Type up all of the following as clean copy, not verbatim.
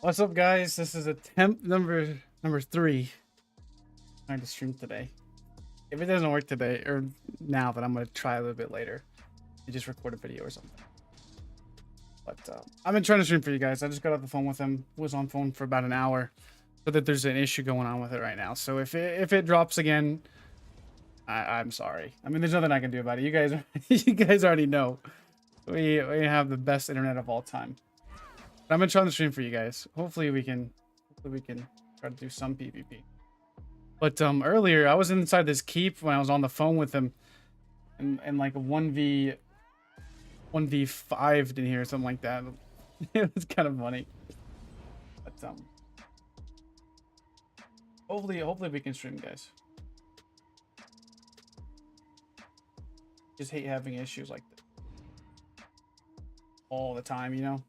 What's up, guys? This is attempt number 3. I'm trying to stream today. If it doesn't work today or now, then I'm gonna try a little bit later. You just record a video or something. But I've been trying to stream for you guys. I just got off the phone with him. Was on phone for about an hour, so that there's an issue going on with it right now. So if it drops again, I'm sorry. I mean, there's nothing I can do about it. You guys, you guys already know we have the best internet of all time. But I'm gonna try to stream for you guys. Hopefully we can try to do some PvP. But earlier I was inside this keep when I was on the phone with him, and like a 1v5 in here or something like that. It was kind of funny. But hopefully we can stream, guys. Just hate having issues like this all the time, you know.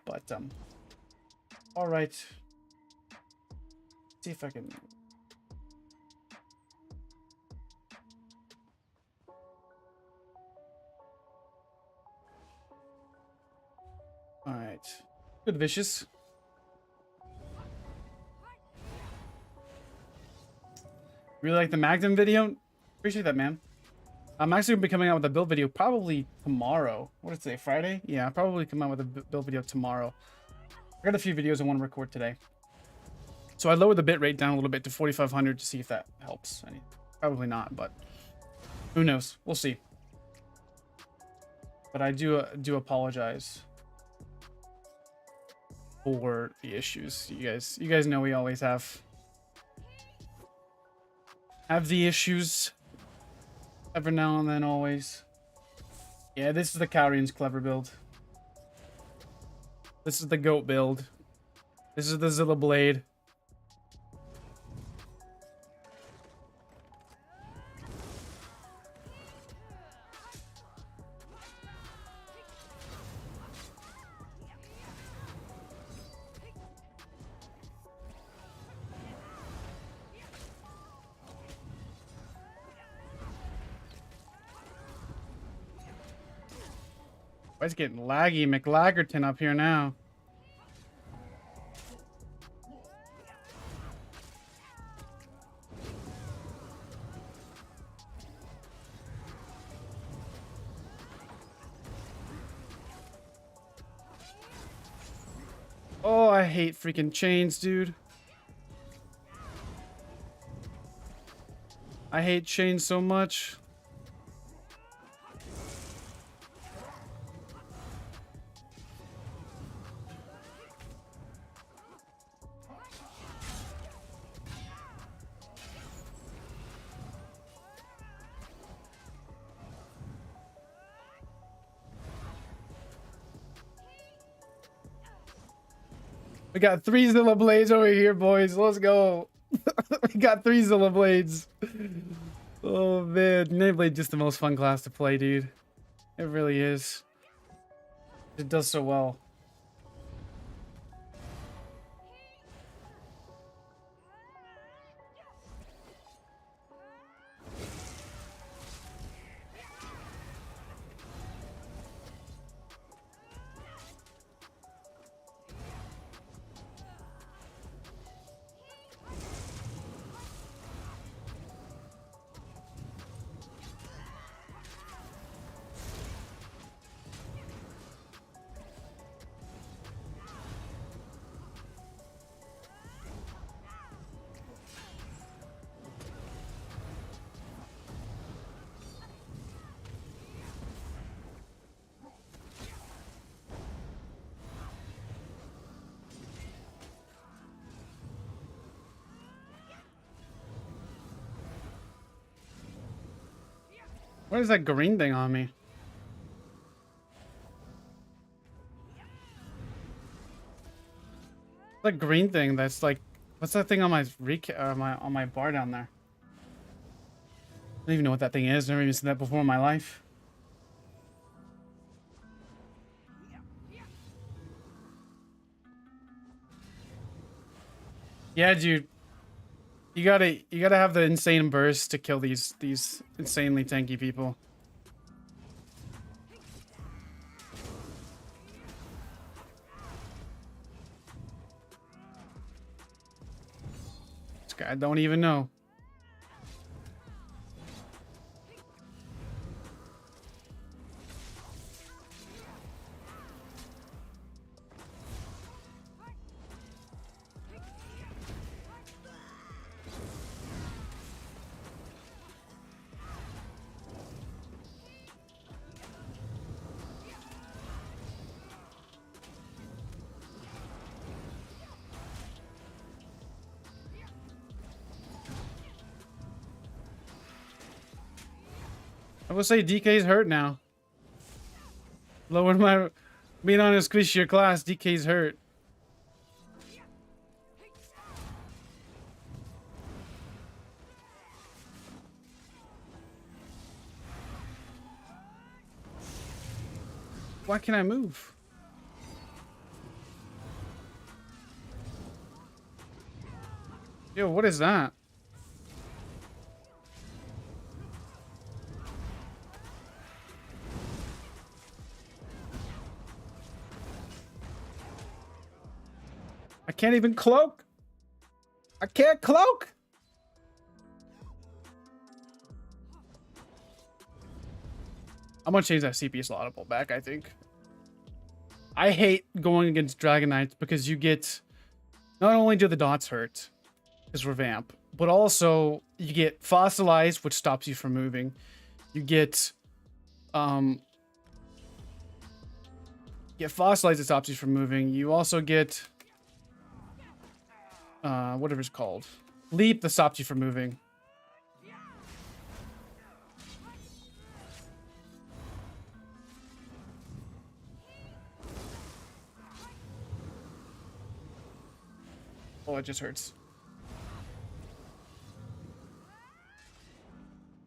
But all right, see if I can. All right, good, Vicious. Really like the Magnum video. Appreciate that, man. I'm actually gonna be coming out with a build video probably tomorrow. What is today, Friday? Yeah, I'll probably come out with a build video tomorrow. I got a few videos I want to record today. So I lowered the bitrate down a little bit to 4500 to see if that helps. Probably not, but who knows? We'll see. But I do apologize for the issues. You guys know we always have the issues. Every now and then, always. Yeah, this is the Cowrian's clever build. This is the goat build. This is the Zilla blade. It's getting laggy McLaggerton up here now. Oh, I hate freaking chains, dude. I hate chains so much. We got 3 Zilla Blades over here, boys. Let's go. We got 3 Zilla Blades. Oh, man. Nightblade just the most fun class to play, dude. It really is. It does so well. What is that green thing on me? The green thing that's like, what's that thing on my on my bar down there? I don't even know what that thing is. Never even seen that before in my life. Yeah, dude. You gotta have the insane burst to kill these insanely tanky people. guy. I don't even know. I will say DK's hurt now. Lower my being on a squishier class, DK's hurt. Why can't I move? Yo, what is that? I can't even cloak. I can't cloak. I'm gonna change that CP slottable back, I think. I hate going against Dragon Knights because you get... Not only do the dots hurt, because revamp, but also you get fossilized, which stops you from moving. You get... fossilized, it stops you from moving. You also get... whatever it's called. Leap that stops you from moving. Oh, it just hurts.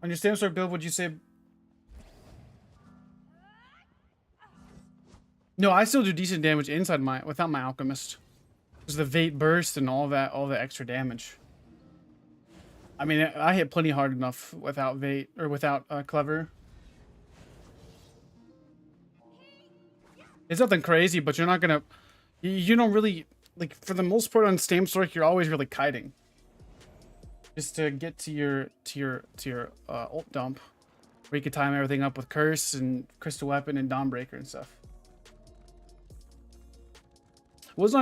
On your Stamstar build, would you say... No, I still do decent damage inside my... without my Alchemist. Because the Vate burst and all that, all the extra damage. I mean, I hit plenty hard enough without Vate, or without Clever. It's nothing crazy, but you're not gonna... You don't really... Like, for the most part on Stamstar, you're always really kiting. Just to get to your ult dump. Where you can time everything up with Curse and Crystal Weapon and Dawnbreaker and stuff. Well, it's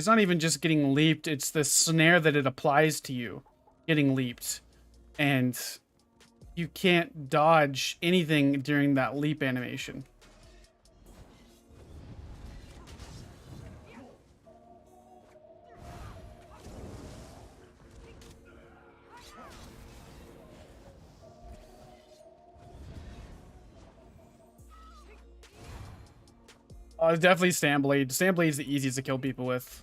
not even just getting leaped, it's the snare that it applies to you getting leaped. And you can't dodge anything during that leap animation. Oh, it's definitely Sandblade. Sandblade is the easiest to kill people with.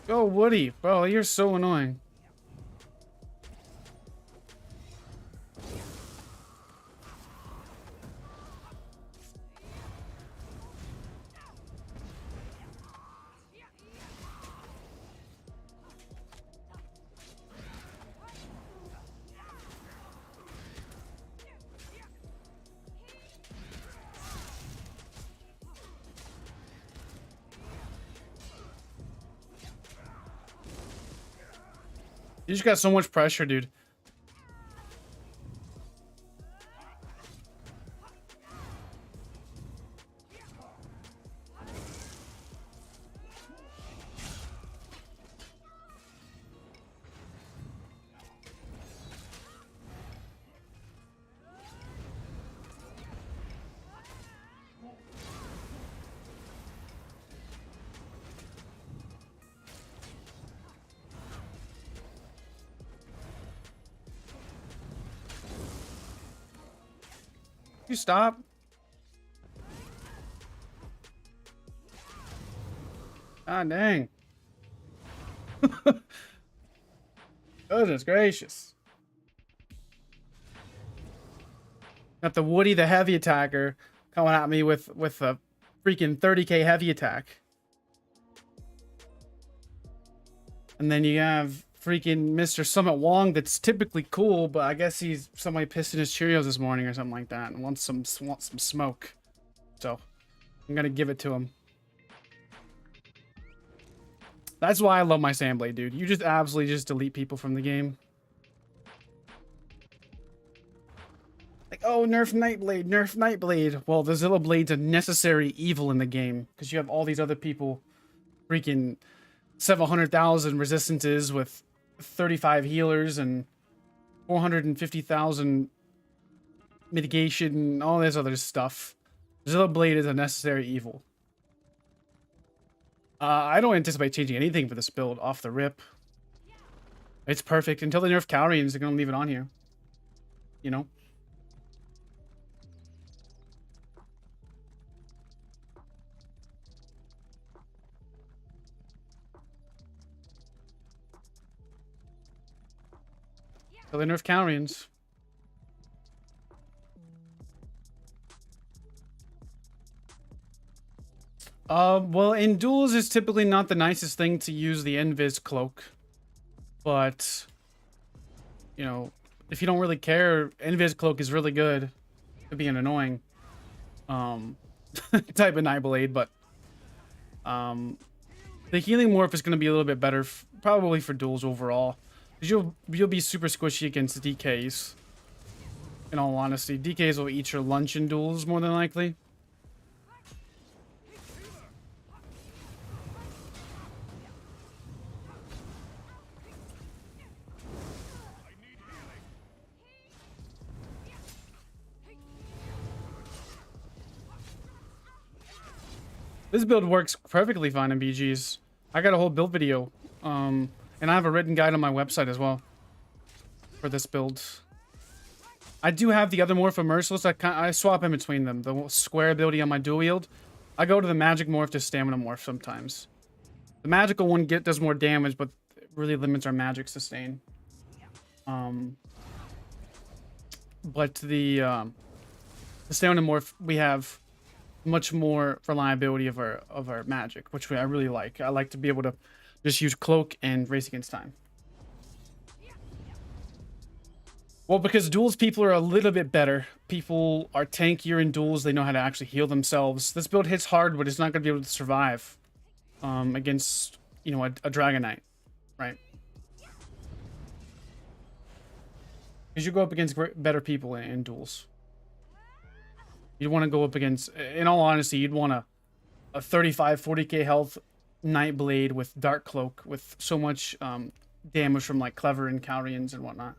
Go, Woody. Bro, you're so annoying. You just got so much pressure, dude. You stop. Ah, dang. Goodness gracious. Got the Woody, the heavy attacker, coming at me with a freaking 30k heavy attack. And then you have freaking Mr. Summit Wong that's typically cool, but I guess he's somebody pissed in his Cheerios this morning or something like that and wants some smoke. So I'm gonna give it to him. That's why I love my Sandblade, dude. You just absolutely just delete people from the game. Like, oh, nerf Nightblade, nerf Nightblade. Well, the Zilla Blade's a necessary evil in the game because you have all these other people freaking 700,000 resistances with 35 healers and 450,000 mitigation and all this other stuff. Zilla Blade is a necessary evil. I don't anticipate changing anything for this build off the rip. It's perfect until they nerf Cowrians. They're gonna leave it on here. You know. Until they nerf Cowrians. Well, in duels, it's typically not the nicest thing to use the invis cloak. But, you know, if you don't really care, invis cloak is really good. Could be an annoying, type of Nightblade, but, the healing morph is going to be a little bit better, probably for duels overall. Because you'll be super squishy against DKs. In all honesty, DKs will eat your lunch in duels more than likely. This build works perfectly fine in BGs. I got a whole build video, and I have a written guide on my website as well for this build. I do have the other morph of Merciless. I swap in between them. The square ability on my dual wield. I go to the magic morph to stamina morph sometimes. The magical one does more damage, but it really limits our magic sustain. But the stamina morph, we have much more reliability of our magic, which I really like. I like to be able to just use cloak and race against time. Well, because duels people are a little bit better. People are tankier in duels. They know how to actually heal themselves. This build hits hard, but it's not going to be able to survive against, you know, a Dragon Knight, right? Because you go up against better people in duels. You'd want to go up against, in all honesty, you'd want a 35, 40k health Nightblade with Dark Cloak with so much damage from like Clever and Cowrians and whatnot.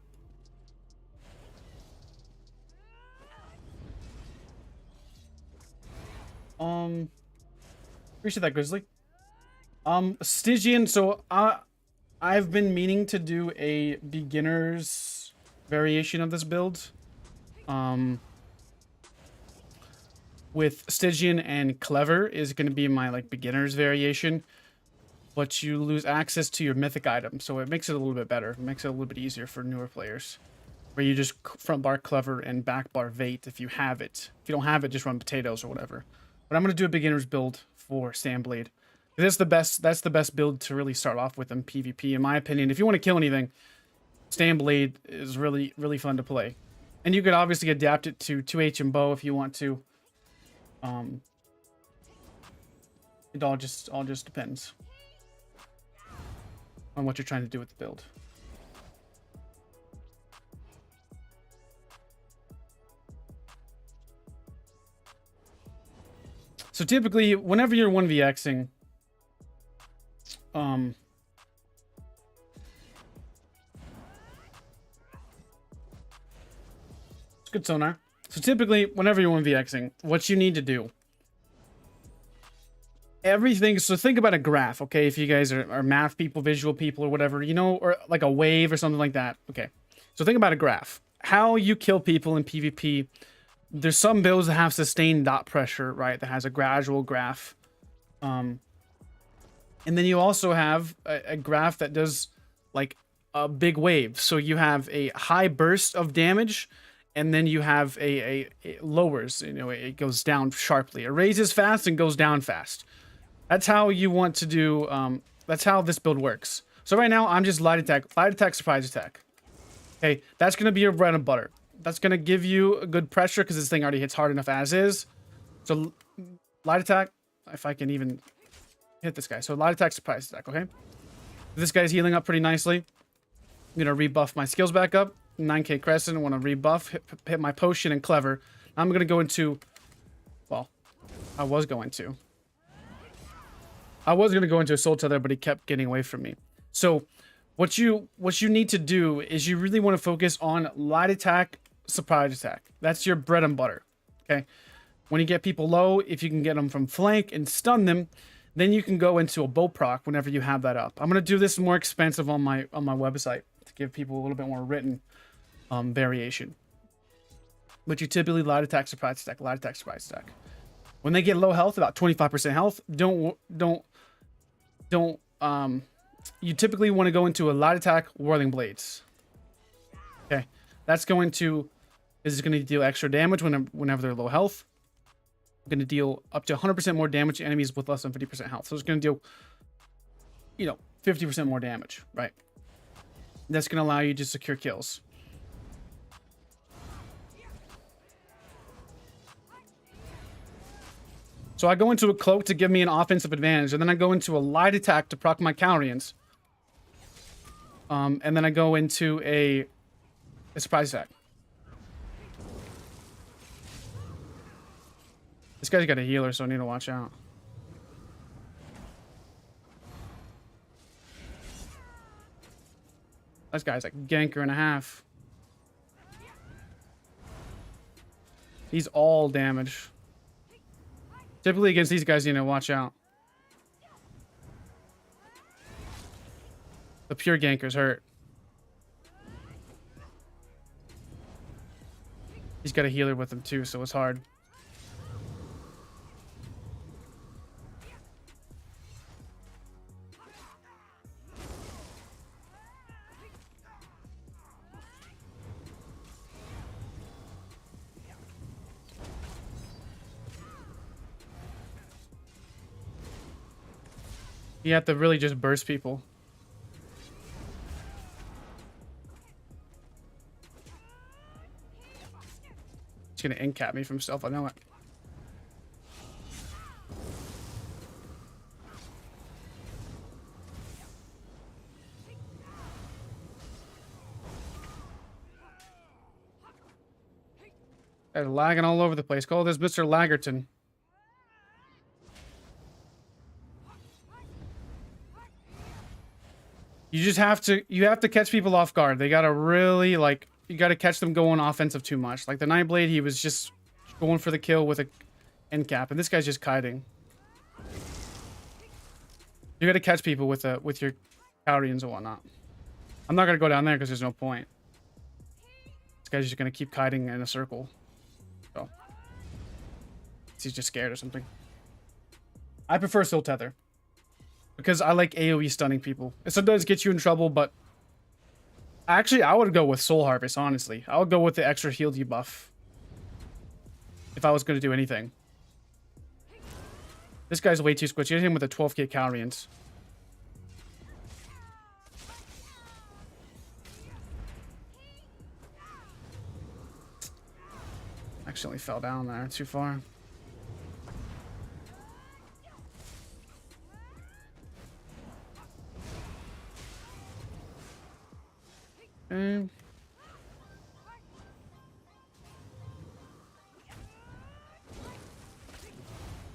Appreciate that, Grizzly. Stygian, so I've been meaning to do a beginner's variation of this build. With Stygian and Clever is going to be my like beginner's variation, but you lose access to your mythic item, so it makes it a little bit better. It makes it a little bit easier for newer players, where you just front bar Clever and back bar Vate if you have it. If you don't have it, just run potatoes or whatever. But I'm going to do a beginner's build for Sandblade. That's the best build to really start off with in PvP, in my opinion. If you want to kill anything, Sandblade is really, really fun to play. And you could obviously adapt it to 2H and bow if you want to. It all just depends on what you're trying to do with the build. So typically, whenever you're 1vXing, it's good sonar. So typically, whenever you're 1vXing, what you need to do, everything, so think about a graph, okay? If you guys are math people, visual people, or whatever, you know, or like a wave or something like that, okay? So think about a graph. How you kill people in PvP, there's some builds that have sustained dot pressure, right? That has a gradual graph. And then you also have a graph that does like a big wave. So you have a high burst of damage, and then you have it lowers, you know, it goes down sharply. It raises fast and goes down fast. That's how you want to do, that's how this build works. So right now, I'm just light attack, surprise attack. Okay, that's going to be your bread and butter. That's going to give you a good pressure because this thing already hits hard enough as is. So light attack, if I can even hit this guy. So light attack, surprise attack, okay? This guy's healing up pretty nicely. I'm gonna rebuff my skills back up. 9k Crescent, I want to rebuff, hit my potion and clever. I'm gonna go into, well, I was gonna go into a soul tether, but he kept getting away from me. So what you need to do is you really want to focus on light attack, surprise attack. That's your bread and butter. Okay. When you get people low, if you can get them from flank and stun them, then you can go into a bow proc whenever you have that up. I'm gonna do this more expensive on my website to give people a little bit more written variation. But you typically light attack, surprise attack, light attack, surprise attack. When they get low health, about 25% health, you typically want to go into a light attack, whirling blades. Okay, that's going to deal extra damage whenever they're low health. Going to deal up to 100% more damage to enemies with less than 50% health. So it's going to deal, 50% more damage, right? That's going to allow you to secure kills. So I go into a cloak to give me an offensive advantage, and then I go into a light attack to proc my Cowrians. And then I go into a surprise attack. This guy's got a healer, so I need to watch out. This guy's like ganker and a half. He's all damage. Typically against these guys, you need to watch out. The pure gankers hurt. He's got a healer with him too, so it's hard. You have to really just burst people. He's gonna incap me from stealth, I know it. They're lagging all over the place. Call this Mr. Laggerton. You just have to catch people off guard. They gotta really, you gotta catch them going offensive too much. Like the Nightblade, he was just going for the kill with a end cap, and this guy's just kiting. You gotta catch people with your Cowrians and whatnot. I'm not gonna go down there because there's no point. This guy's just gonna keep kiting in a circle. So he's just scared or something. I prefer Soul Tether. Because I like AoE stunning people. It sometimes gets you in trouble, but... Actually, I would go with Soul Harvest, honestly. I would go with the extra heal debuff. If I was going to do anything. This guy's way too squishy. I hit him with a 12k Cowrians. Accidentally fell down there too far. Okay.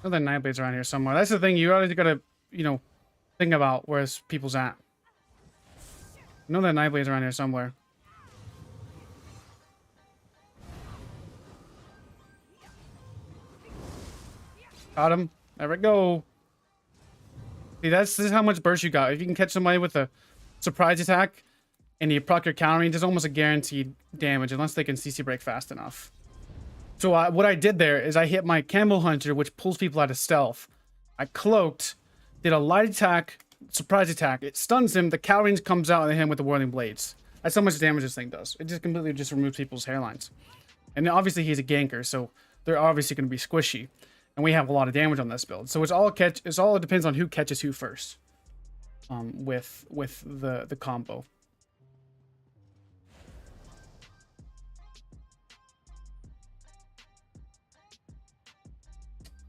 Another Nightblade's around here somewhere. That's the thing. You always gotta, think about where people's at. I know that Nightblade's around here somewhere. Got him. There we go. See, this is how much burst you got. If you can catch somebody with a surprise attack and you proc your countering, there's almost a guaranteed damage unless they can CC break fast enough. So what I did there is I hit my Camel Hunter, which pulls people out of stealth. I cloaked, did a light attack, surprise attack. It stuns him. The Cowrings comes out and they hit him with the Whirling Blades. That's how much damage this thing does. It just completely removes people's hairlines. And obviously he's a ganker, so they're obviously going to be squishy. And we have a lot of damage on this build. So it all depends on who catches who first. With the combo.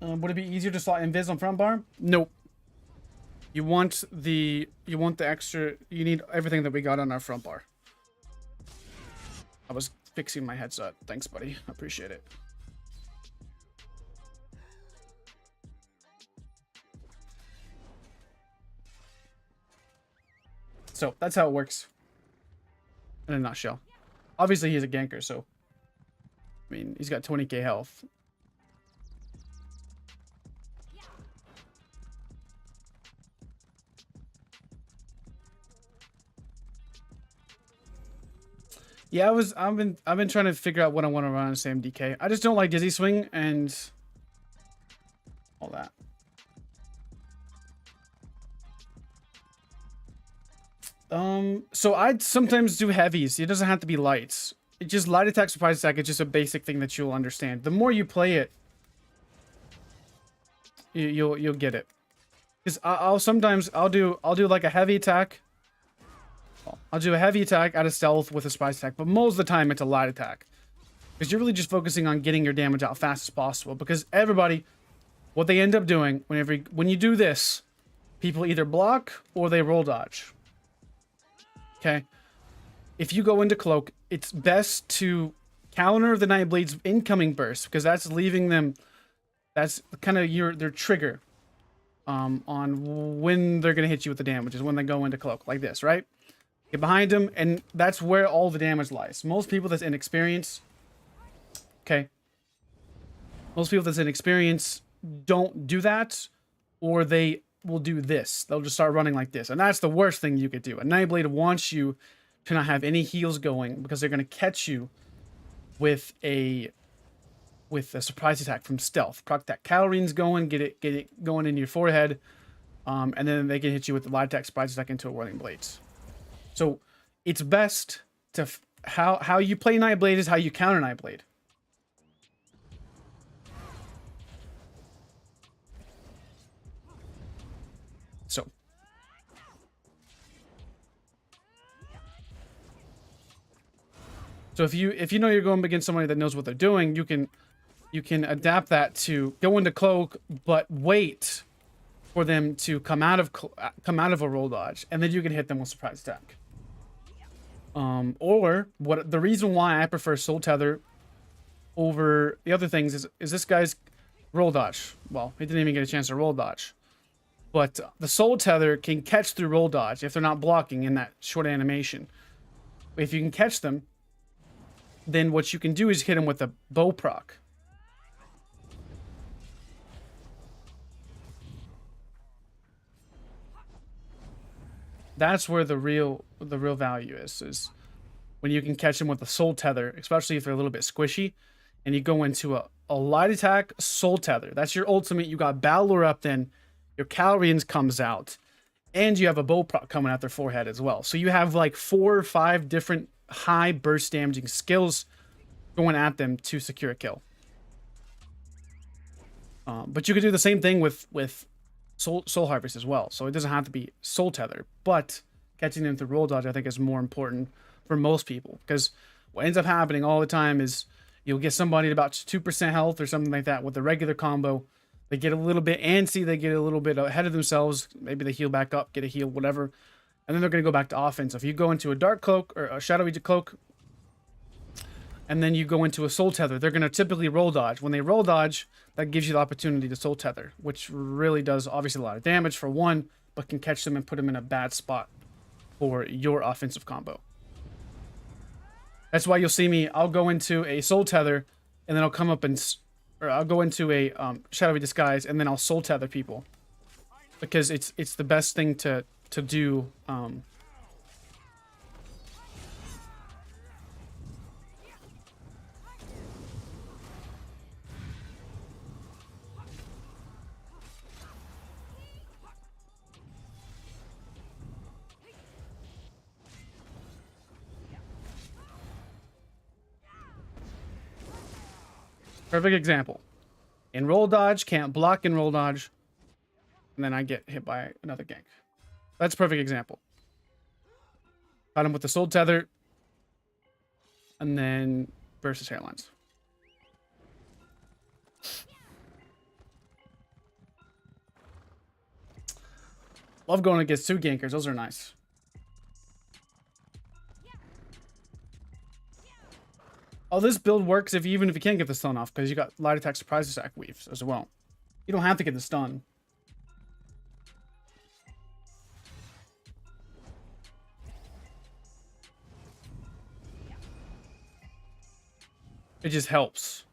Would it be easier to slot invis on front bar? Nope. You want the extra. You need everything that we got on our front bar. I was fixing my headset. Thanks, buddy. I appreciate it. So that's how it works. In a nutshell. Obviously, he's a ganker, so I mean, he's got 20k health. Yeah, I've been trying to figure out what I want to run on same DK. I just don't like Dizzy Swing and all that. So I'd sometimes do heavies. It doesn't have to be lights. It's just light attack, surprise attack. It's just a basic thing that you'll understand. The more you play it, you'll get it. Because I'll do like a heavy attack. I'll do a heavy attack out of stealth with a surprise attack, but most of the time it's a light attack. Because you're really just focusing on getting your damage out fast as possible. Because everybody, what they end up doing when you do this, people either block or they roll dodge. Okay? If you go into cloak, it's best to counter the Nightblade's incoming burst, because that's leaving them. That's kind of their trigger on when they're gonna hit you with the damage, is when they go into cloak like this, right? Get behind them, and that's where all the damage lies. Most people that's inexperienced, okay, most people that's inexperienced don't do that, or they will do this. They'll just start running like this, and that's the worst thing you could do. A Nightblade wants you to not have any heals going, because they're going to catch you with a surprise attack from stealth. Proc that calories going, get it going in your forehead, and then they can hit you with the light attack, surprise attack into a whirling blades. So it's best to how you play Nightblade is how you counter Nightblade. So if you know you're going against somebody that knows what they're doing, you can adapt that to go into cloak, but wait for them to come out of a roll dodge, and then you can hit them with surprise attack. Or the reason why I prefer Soul Tether over the other things is this guy's roll dodge. Well, he didn't even get a chance to roll dodge, but the Soul Tether can catch through roll dodge if they're not blocking in that short animation. If you can catch them, then what you can do is hit them with a bow proc. That's where the real value is when you can catch them with a Soul Tether, especially if they're a little bit squishy, and you go into a light attack Soul Tether. That's your ultimate. You got Balor up, then your Calrians comes out, and you have a bow proc coming out their forehead as well. So you have like 4 or 5 different high burst damaging skills going at them to secure a kill. But you could do the same thing with Soul Harvest as well. So it doesn't have to be Soul Tether, but catching them through roll dodge I think is more important for most people, because what ends up happening all the time is you'll get somebody at about 2% health or something like that with the regular combo. They get a little bit antsy, they get a little bit ahead of themselves, maybe they heal back up, get a heal, whatever, and then they're going to go back to offense. If you go into a dark cloak or a shadowy cloak, and then you go into a Soul Tether, they're going to typically roll dodge. When they roll dodge, that gives you the opportunity to Soul Tether, which really does obviously a lot of damage for one, but can catch them and put them in a bad spot for your offensive combo. That's why you'll see me, I'll go into a Soul Tether, and then I'll come up or I'll go into a shadowy disguise, and then I'll Soul Tether people, because it's the best thing to do. Perfect example. In roll dodge, can't block in roll dodge, and then I get hit by another gank. That's a perfect example. Got him with the Soul Tether, and then burst his hairlines. Love going against 2 gankers. Those are nice. Oh, this build works even if you can't get the stun off, because you got light attack, surprise attack, weaves as well. You don't have to get the stun. It just helps.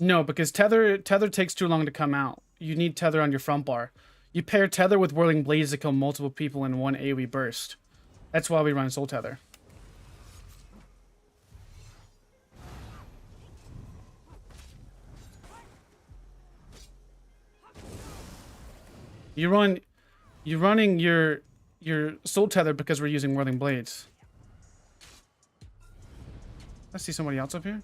No, because tether takes too long to come out. You need tether on your front bar. You pair tether with whirling blades to kill multiple people in one AoE burst. That's why we run soul tether. You're running your soul tether because we're using whirling blades. I see somebody else up here.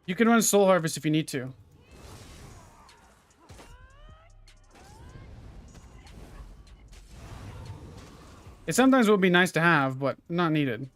You can run Soul Harvest if you need to. It sometimes would be nice to have, but not needed.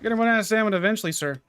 You're gonna run out of stamina eventually, sir.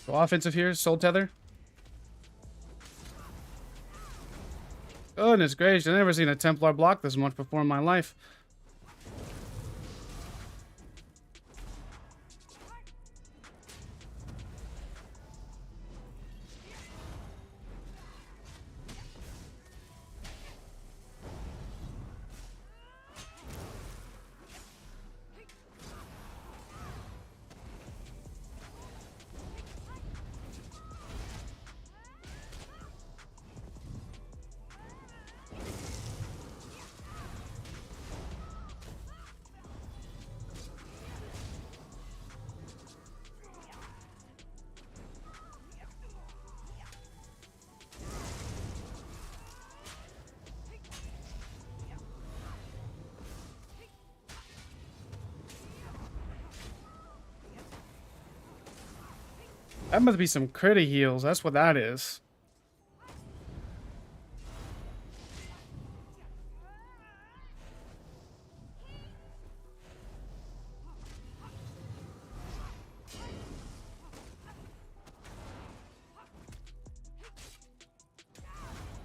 Go offensive here, Soul Tether. Goodness gracious, I've never seen a Templar block this much before in my life. That must be some critty heals. That's what that is.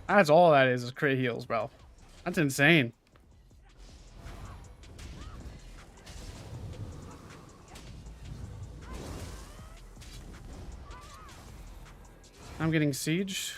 That's all that is crit heals, bro. That's insane. I'm getting siege.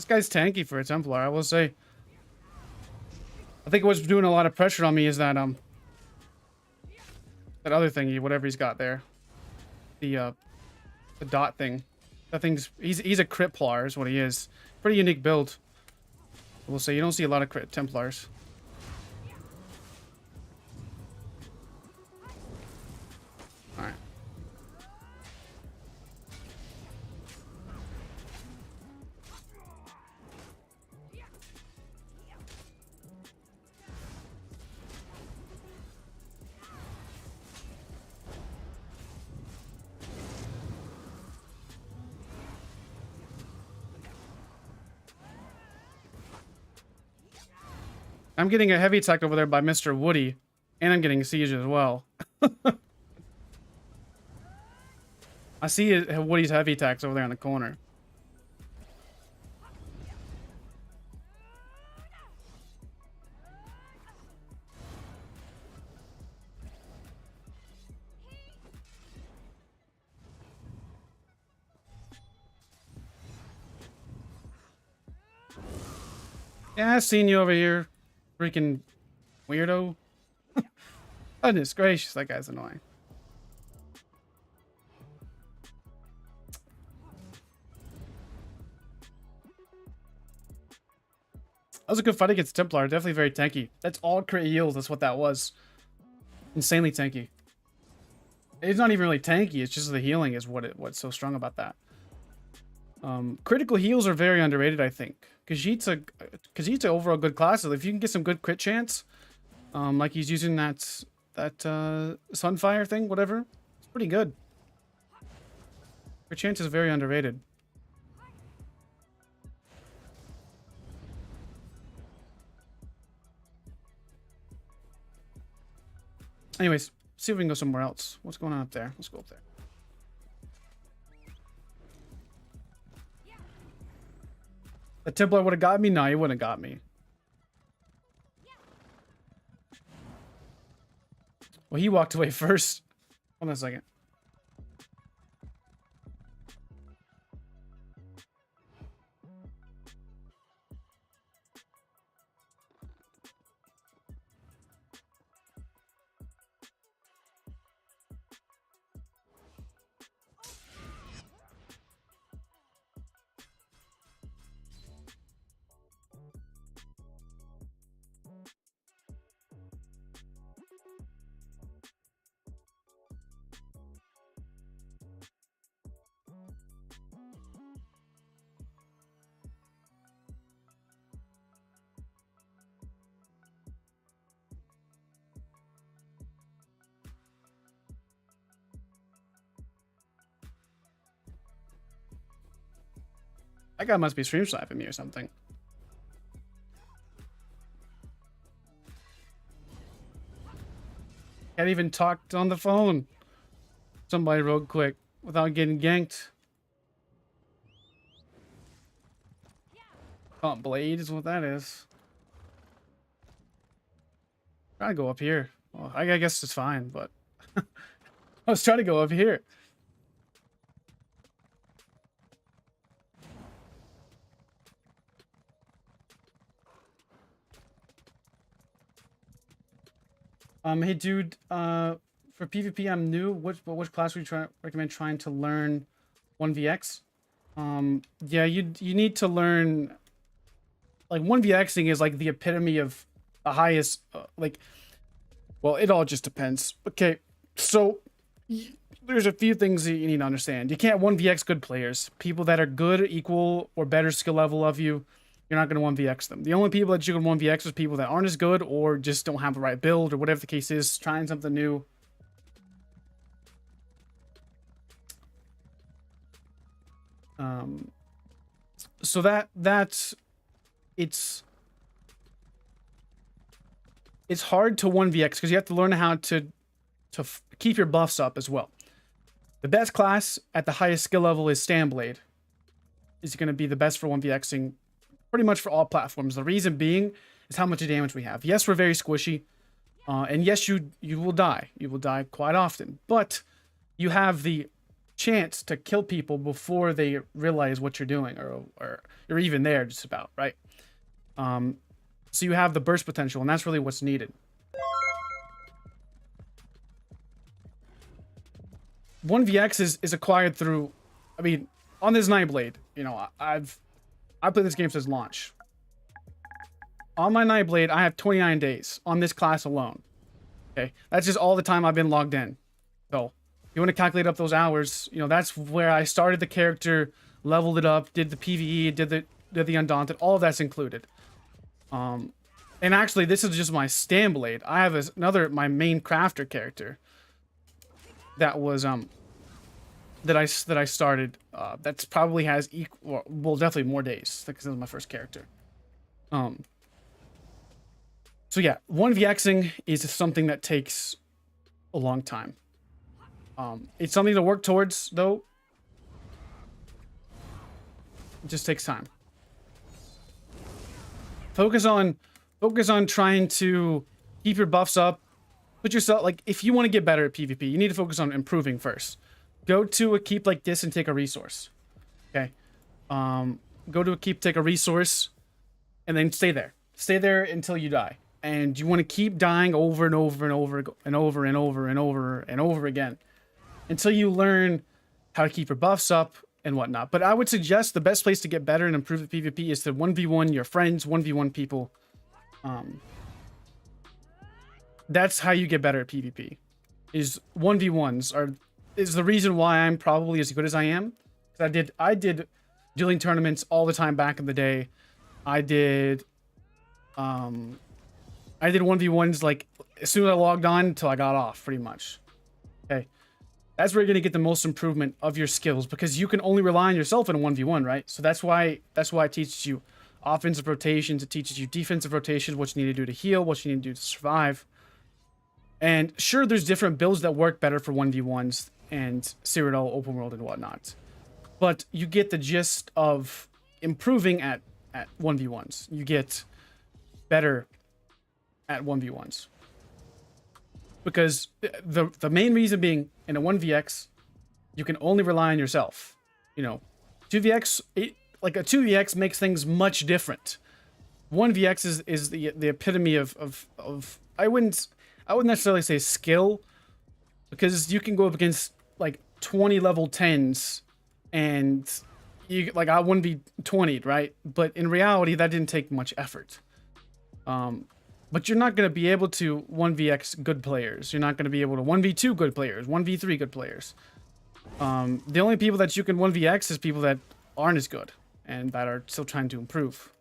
This guy's tanky for a Templar, I will say. I think what's doing a lot of pressure on me is that that other thingy, whatever he's got there. The dot thing. That thing's he's a crit plar is what he is. Pretty unique build. We'll say you don't see a lot of crit Templars. Alright. I'm getting a heavy attack over there by Mr. Woody, and I'm getting a siege as well. I see Woody's heavy attacks over there in the corner. Yeah, I've seen you over here. Freaking weirdo. Goodness gracious, that guy's annoying. That was a good fight against Templar. Definitely very tanky. That's all crit heals. That's what that was. Insanely tanky. It's not even really tanky. It's just the healing is what's so strong about that. Critical heals are very underrated, I think. Khajiit's an overall good class. So if you can get some good crit chance, like he's using that Sunfire thing, whatever, it's pretty good. Crit chance is very underrated. Anyways, see if we can go somewhere else. What's going on up there? Let's go up there. The Templar would have got me? No, he wouldn't have got me. Well, he walked away first. Hold on a second. That guy must be stream sniping me or something. Can't even talk on the phone. Somebody real quick without getting ganked. Oh, Blade is what that is. Trying to go up here. Well, I guess it's fine, but I was trying to go up here. Hey dude, for PvP I'm new. Which class would you recommend trying to learn 1vX? Yeah, you need to learn, like 1vXing is like the epitome of the highest well, it all just depends. Okay, so there's a few things that you need to understand. You can't 1vX good players. People that are good, equal, or better skill level of you, you're not going to 1vX them. The only people that you can 1vX is people that aren't as good or just don't have the right build or whatever the case is, trying something new. So that's it's hard to 1vX because you have to learn how to keep your buffs up as well. The best class at the highest skill level is Nightblade. Is going to be the best for 1vXing pretty much for all platforms. The reason being is how much damage we have. Yes, we're very squishy. And yes, you will die. You will die quite often. But you have the chance to kill people before they realize what you're doing, or you're even there just about, right? So you have the burst potential, and that's really what's needed. 1vX is acquired through, I mean, on this Nightblade, you know, I played this game since launch. On my Nightblade, I have 29 days on this class alone. Okay, that's just all the time I've been logged in. So, if you want to calculate up those hours, you know, that's where I started the character, leveled it up, did the PvE, did the Undaunted, all of that's included. And actually, this is just my stand blade. I have my main crafter character that was that I started. That's probably has equal, well, definitely more days because it was my first character. So yeah, 1vXing is something that takes a long time. It's something to work towards, though. It just takes time. Focus on trying to keep your buffs up. Put yourself, like, if you want to get better at PvP, you need to focus on improving first. Go to a keep like this and take a resource. Okay. Go to a keep, take a resource, and then stay there. Stay there until you die. And you want to keep dying over and over and over and over and over and over and over again until you learn how to keep your buffs up and whatnot. But I would suggest the best place to get better and improve the PvP is to 1v1 your friends, 1v1 people. That's how you get better at PvP. Is 1v1s is the reason why I'm probably as good as I am. I did dueling tournaments all the time back in the day. I did 1v1s like as soon as I logged on until I got off, pretty much. Okay. That's where you're gonna get the most improvement of your skills, because you can only rely on yourself in a 1v1, right? So that's why it teaches you offensive rotations, it teaches you defensive rotations, what you need to do to heal, what you need to do to survive. And sure, there's different builds that work better for 1v1s and Cyrodiil, open world, and whatnot. But you get the gist of improving at 1v1s. You get better at 1v1s. Because the main reason being, in a 1vx, you can only rely on yourself. You know, 2vx, like a 2vx makes things much different. 1vx is the epitome of I wouldn't necessarily say skill, because you can go up against like 20 level 10s and you like I wouldn't be 20'd, right? But in reality, that didn't take much effort. But you're not going to be able to 1vx good players. You're not going to be able to 1v2 good players, 1v3 good players. The only people that you can 1vx is people that aren't as good and that are still trying to improve.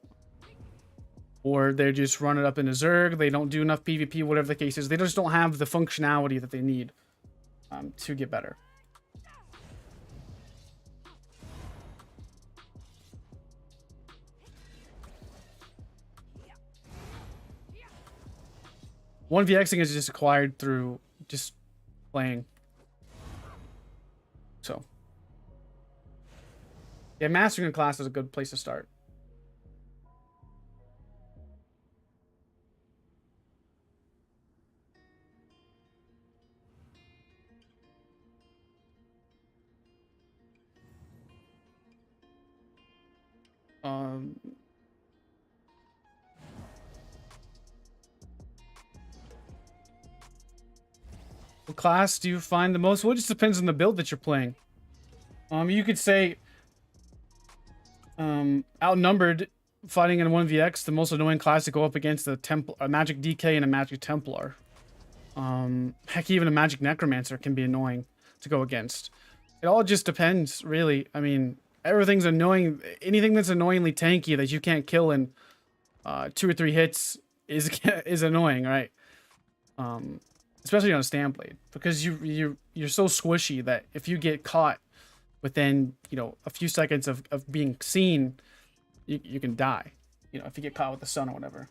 Or they just run it up in a Zerg, they don't do enough PvP, whatever the case is. They just don't have the functionality that they need to get better. One VXing is just acquired through just playing. So yeah, mastering a class is a good place to start. What class do you find the most? Well, it just depends on the build that you're playing. You could say outnumbered, fighting in 1vx, the most annoying class to go up against a magic DK and a magic Templar. Heck, even a magic Necromancer can be annoying to go against. It all just depends, really. I mean, everything's annoying. Anything that's annoyingly tanky that you can't kill in 2 or 3 hits is annoying, right? Especially on a stand blade, because you're so squishy that if you get caught within, you know, a few seconds of being seen, you can die. You know, if you get caught with the sun or whatever.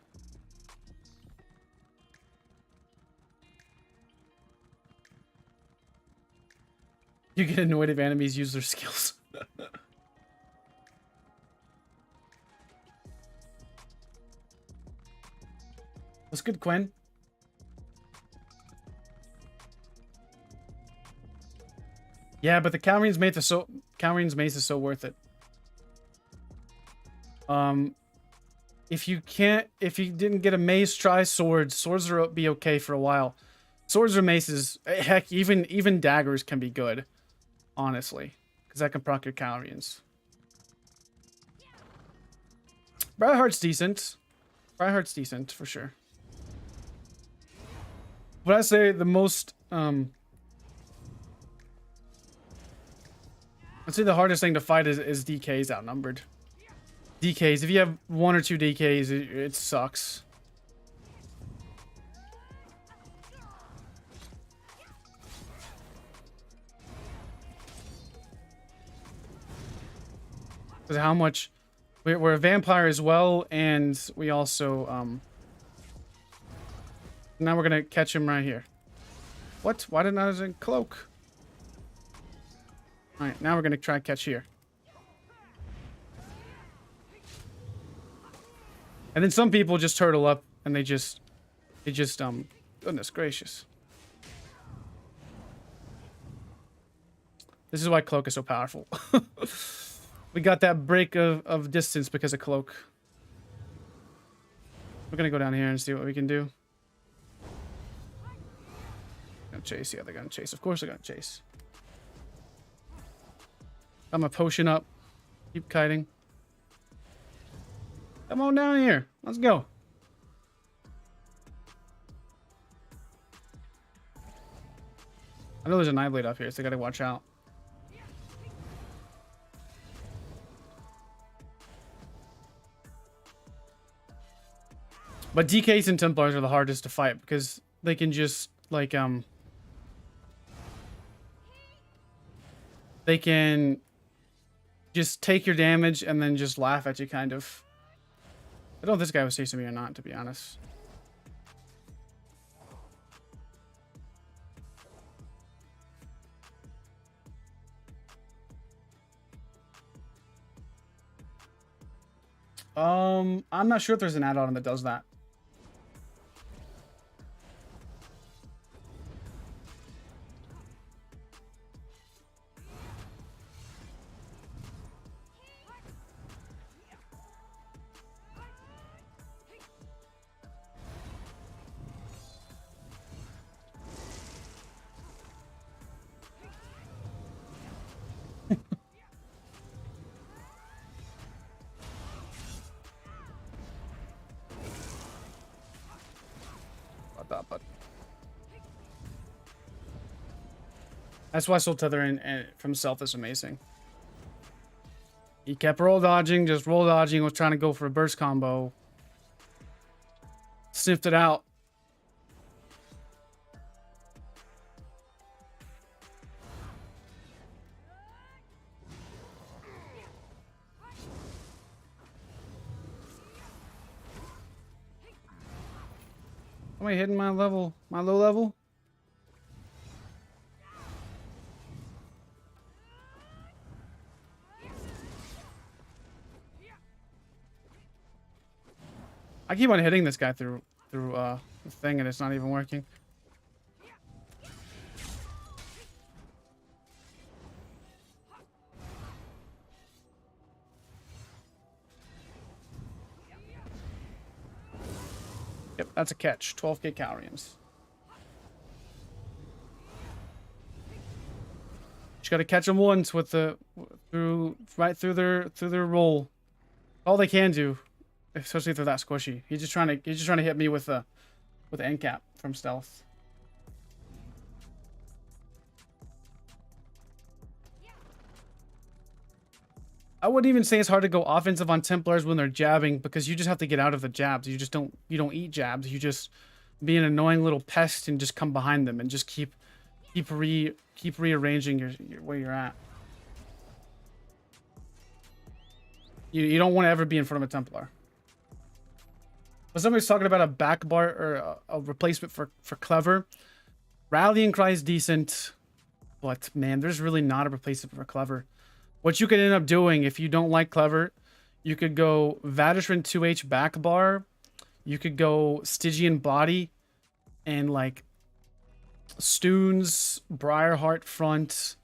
You get annoyed if enemies use their skills. What's good, Quinn? Yeah, but the Calrine's mace is so worth it. If you didn't get a mace, try swords. Swords will be okay for a while. Swords or maces, heck, even daggers can be good, honestly, because that can proc your Calrine's. Briarheart's decent. Briarheart's decent for sure. But I say the most I'd say the hardest thing to fight is DKs outnumbered. DKs, if you have 1 or 2 DKs, it sucks. Because how much we're a vampire as well, and we also now we're gonna catch him right here. What? Why didn't I use a cloak? All right, now we're gonna try to catch here. And then some people just turtle up and they just goodness gracious. This is why cloak is so powerful. We got that break of distance because of cloak. We're gonna go down here and see what we can do. Gonna chase, yeah, they're gonna chase. Of course they're gonna chase. I'm a potion up. Keep kiting. Come on down here. Let's go. I know there's a Nightblade up here, so I gotta watch out. But DKs and Templars are the hardest to fight because they can just, like, they can just take your damage and then just laugh at you, kind of. I don't know if this guy was chasing me or not, to be honest. I'm not sure if there's an add-on that does that. But that's why Soul Tethering from Stealth is amazing. He kept roll dodging, was trying to go for a burst combo. Sniffed it out. Am I hitting my level, my low level? I keep on hitting this guy through the thing, and it's not even working. Yep, that's a catch. 12k Calrians. Just gotta catch them once with right through their roll. All they can do, especially if they're that squishy. He's just trying to hit me with end cap from stealth. I wouldn't even say it's hard to go offensive on Templars when they're jabbing, because you just have to get out of the jabs. You don't eat jabs. You just be an annoying little pest and just come behind them and just keep rearranging your where you're at. You don't want to ever be in front of a Templar. But somebody's talking about a back bar or a replacement for Clever. Rallying Cry is decent, but man, there's really not a replacement for Clever. What you could end up doing if you don't like Clever, you could go Vatishrinn 2H back bar. You could go Stygian body and like Stoons, Briarheart front,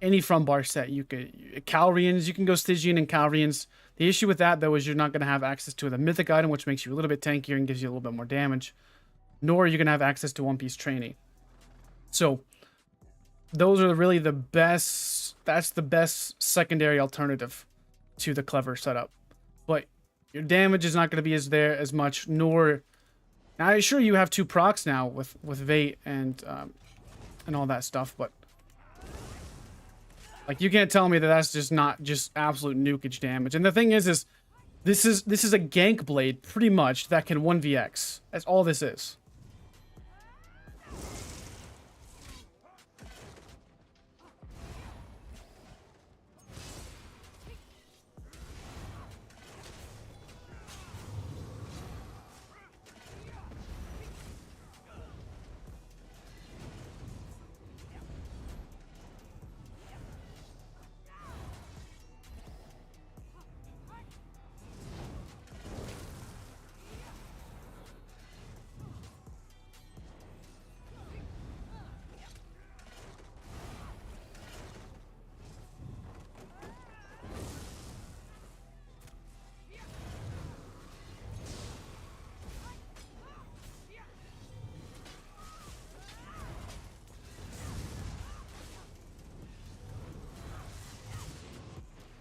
any from bar set. You could Calrians, you can go Stygian and Calrians. The issue with that though is you're not going to have access to the mythic item, which makes you a little bit tankier and gives you a little bit more damage, nor are you going to have access to One Piece training. So those are really the best. That's the best secondary alternative to the clever setup. But your damage is not going to be as much, nor now I'm sure you have 2 procs now with Vate and all that stuff, but like you can't tell me that that's just not just absolute nukage damage. And the thing is this is a gank blade pretty much that can 1vX. That's all this is.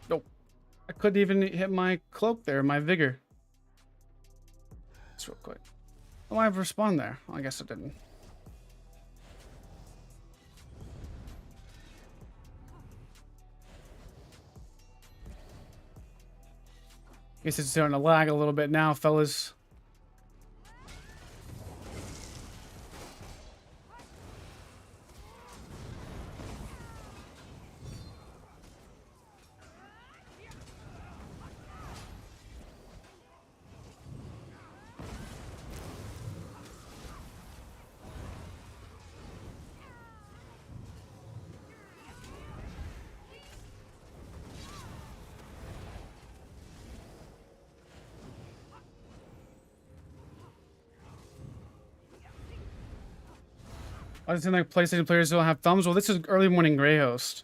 Nope. I couldn't even hit my cloak there, my vigor. Just real quick. Oh, I have respawn there. Well, I guess I didn't. Guess it's starting to lag a little bit now, fellas. I just think like PlayStation players don't have thumbs. Well, this is early morning Grayhost.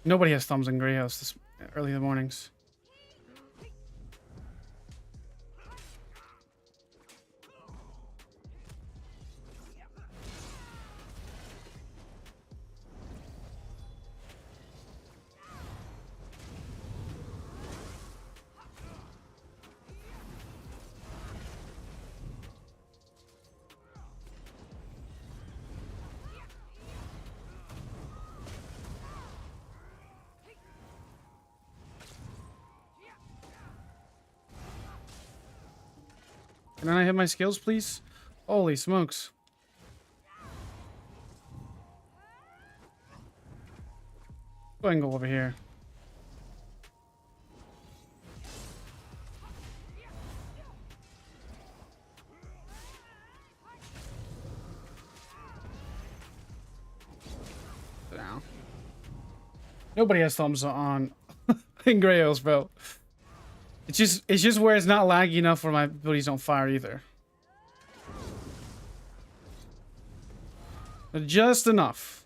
Nobody has thumbs in Grayhost this early in the mornings. Can I hit my skills, please? Holy smokes. Go ahead and go over here. Sit down. Nobody has thumbs on in Grayhost, bro. It's just where it's not laggy enough where my abilities don't fire either. But just enough.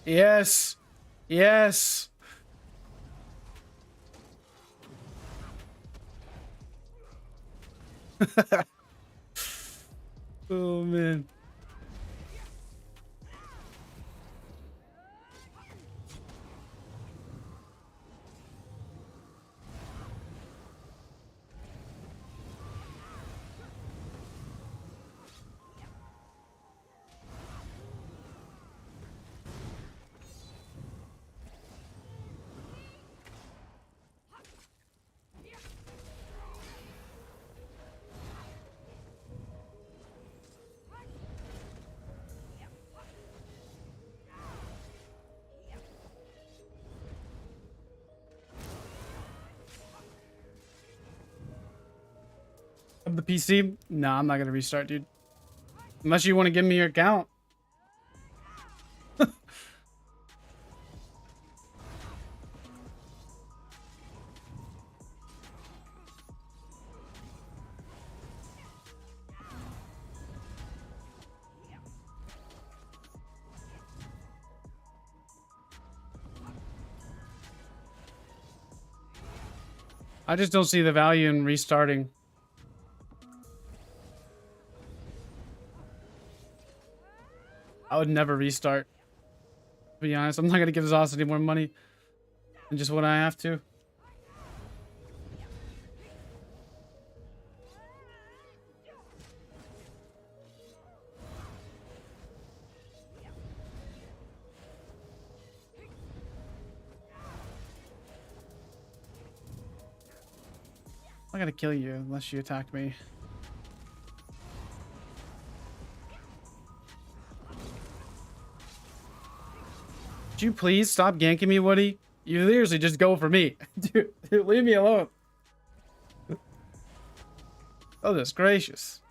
Yes. Yes. Oh, man. Of the PC? Nah, I'm not gonna restart, dude. Unless you want to give me your account. I just don't see the value in restarting. I would never restart. To be honest, I'm not gonna give Zoss any more money than just what I have to. I'm not gonna kill you unless you attack me. Would you please stop ganking me, Woody? You seriously just go for me. Dude, leave me alone. Oh, that's gracious.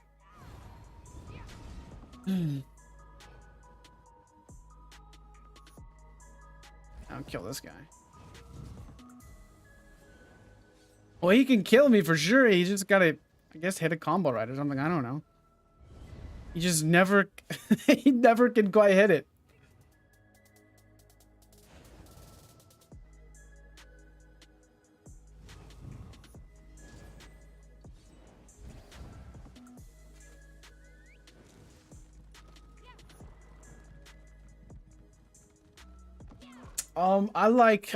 I'll kill this guy. Well, he can kill me for sure. He just gotta, I guess, hit a combo right or something. I don't know. He just never, he never can quite hit it.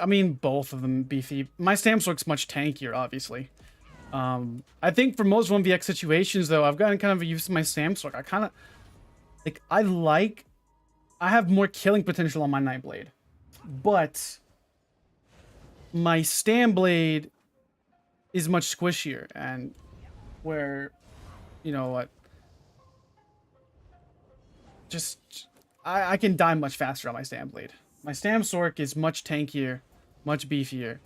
I mean, both of them beefy. My Samsork's much tankier, obviously. I think for most 1vX situations, though, I've gotten kind of used to my Samsork. I kind of, like, I have more killing potential on my Nightblade. But my Stamblade is much squishier, and where, you know what, I can die much faster on my Stamblade. My Samsork is much tankier, much beefier.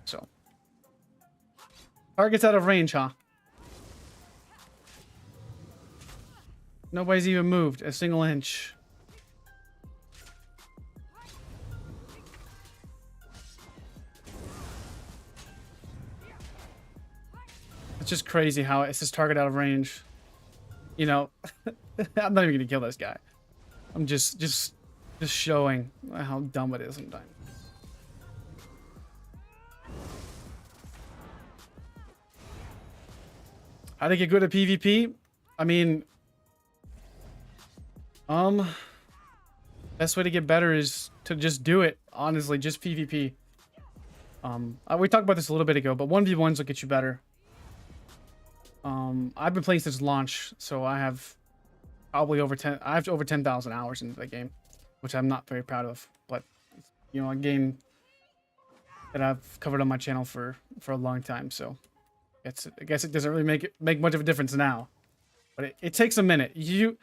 So. Target's out of range, huh? Nobody's even moved a single inch. It's just crazy how it's just target out of range. You know, I'm not even gonna kill this guy. I'm just showing how dumb it is sometimes. How to get good at PvP? I mean, best way to get better is to just do it. Honestly, just PvP. We talked about this a little bit ago, but 1v1s will get you better. I've been playing since launch, so I have probably over 10,000 hours into the game, which I'm not very proud of, but you know, a game that I've covered on my channel for a long time, so I guess it doesn't really make much of a difference now, but it takes a minute. You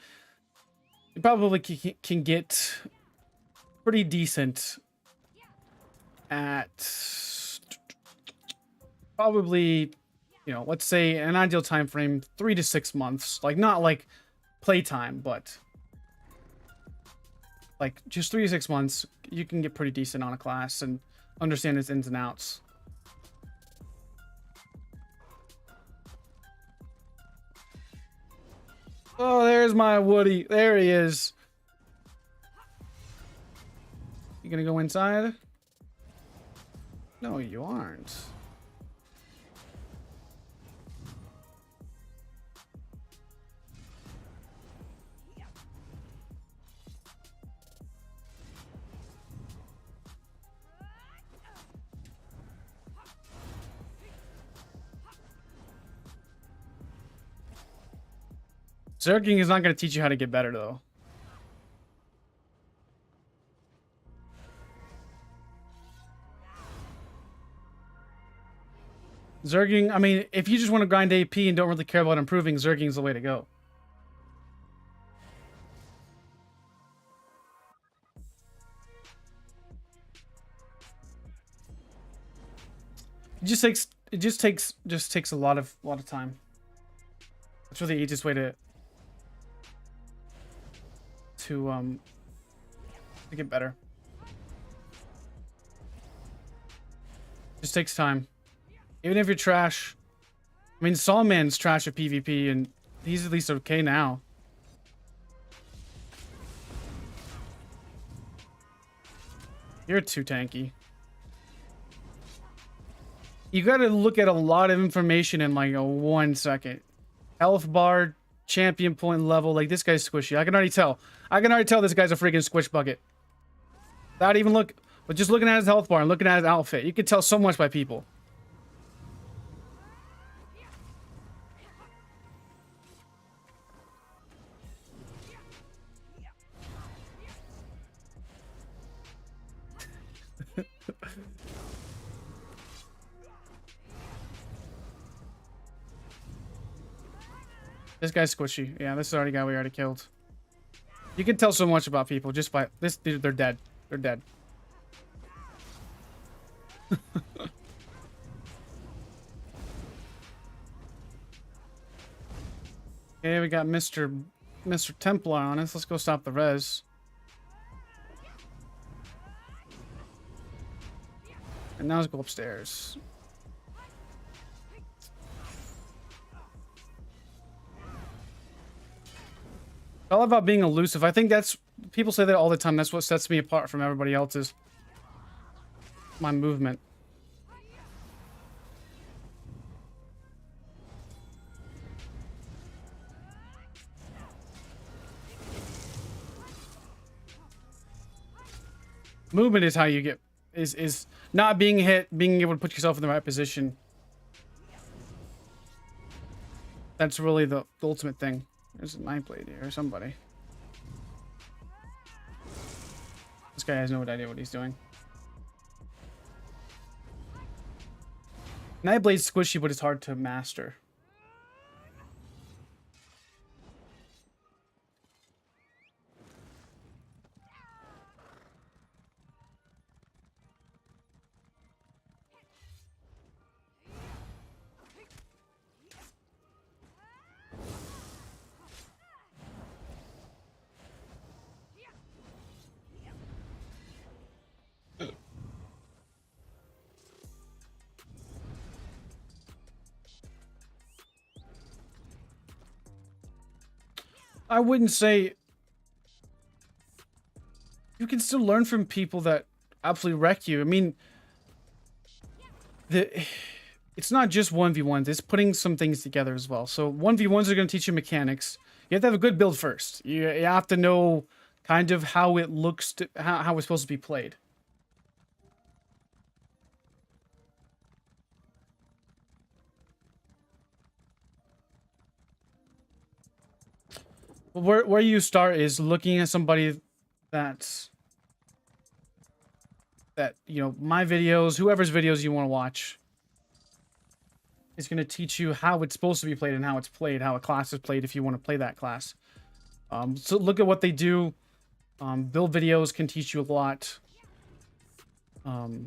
probably can get pretty decent at probably, you know, let's say an ideal time frame, 3 to 6 months. Like, not like playtime, but like just 3 to 6 months, you can get pretty decent on a class and understand its ins and outs. Oh, there's my Woody. There he is. You gonna go inside? No, you aren't. Zerging is not going to teach you how to get better, though. Zerging, I mean, if you just want to grind AP and don't really care about improving, Zerging is the way to go. It just takes just takes a lot of time. That's really the easiest way to get better. Just takes time. Even if you're trash. I mean, Sawman's trash at PvP, and he's at least okay now. You're too tanky. You gotta look at a lot of information in like a 1 second. Health bar, champion point level. Like, this guy's squishy. I can already tell. I can already tell this guy's a freaking squish bucket. Without even but just looking at his health bar and looking at his outfit, you can tell so much by people. This guy's squishy. Yeah, this is already a guy we already killed. You can tell so much about people just by this. They're dead. They're dead. Okay, we got Mr. Templar on us. Let's go stop the res. And now let's go upstairs. It's all about being elusive. I think that's... People say that all the time. That's what sets me apart from everybody else's. My movement. Movement is how you get... Is not being hit, being able to put yourself in the right position. That's really the ultimate thing. There's a Nightblade here, or somebody. This guy has no idea what he's doing. Nightblade's squishy, but it's hard to master. I wouldn't say... You can still learn from people that absolutely wreck you. I mean... It's not just 1v1s. It's putting some things together as well. So 1v1s are going to teach you mechanics. You have to have a good build first. You have to know kind of how it looks, how it's supposed to be played. Where you start is looking at somebody that, you know, my videos, whoever's videos you want to watch, is going to teach you how it's supposed to be played and how it's played, how a class is played if you want to play that class. So look at what they do. Build videos can teach you a lot. But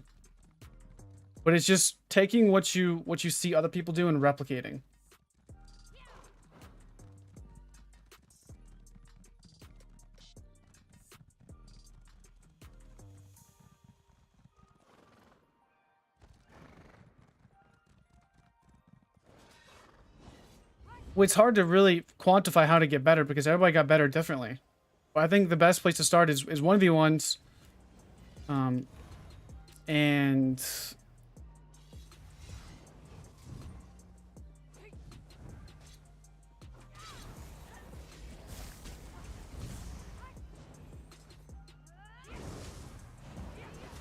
it's just taking what you see other people do and replicating. Well, it's hard to really quantify how to get better because everybody got better differently. But I think the best place to start is 1v1s. And...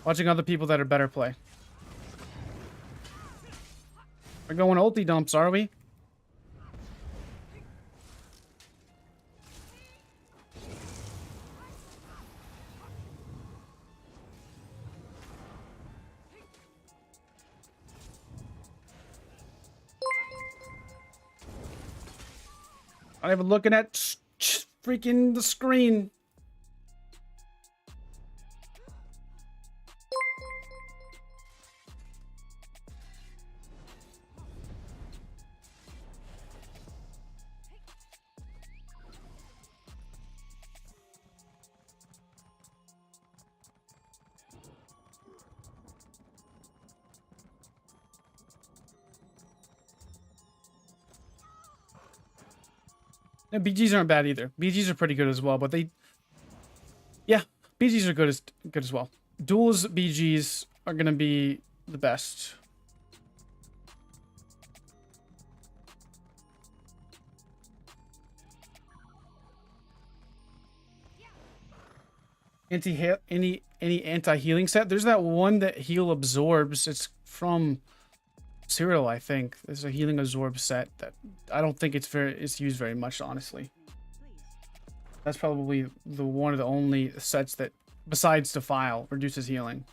watching other people that are better play. We're going ulti dumps, are we? I'm not even looking at freaking the screen. And BGs aren't bad either. BGs are pretty good as well, but they, yeah, BGs are good as well. Duels BGs are gonna be the best. Any anti-healing set. There's that one that heal absorbs. It's from Serial, I think. There's a healing absorb set that I don't think it's used very much, honestly. That's probably the one of the only sets that, besides Defile, reduces healing.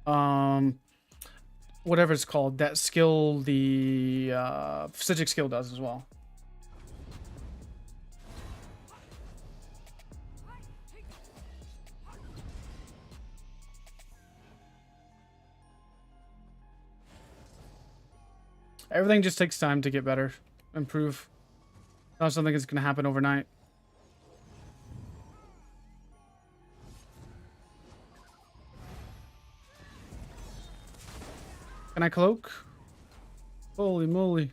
Whatever it's called, that skill, the Psijic skill does as well. Everything just takes time to get better, improve. Not something that's gonna happen overnight. Can I cloak? Holy moly.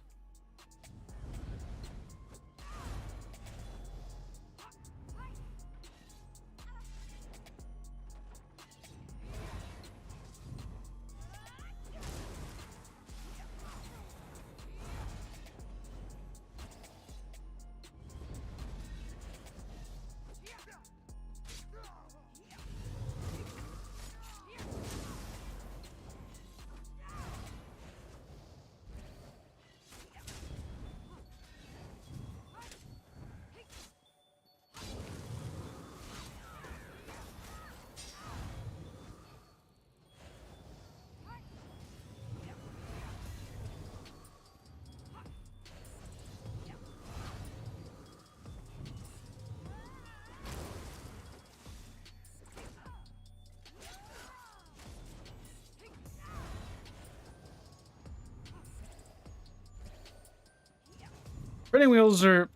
Training wheels are,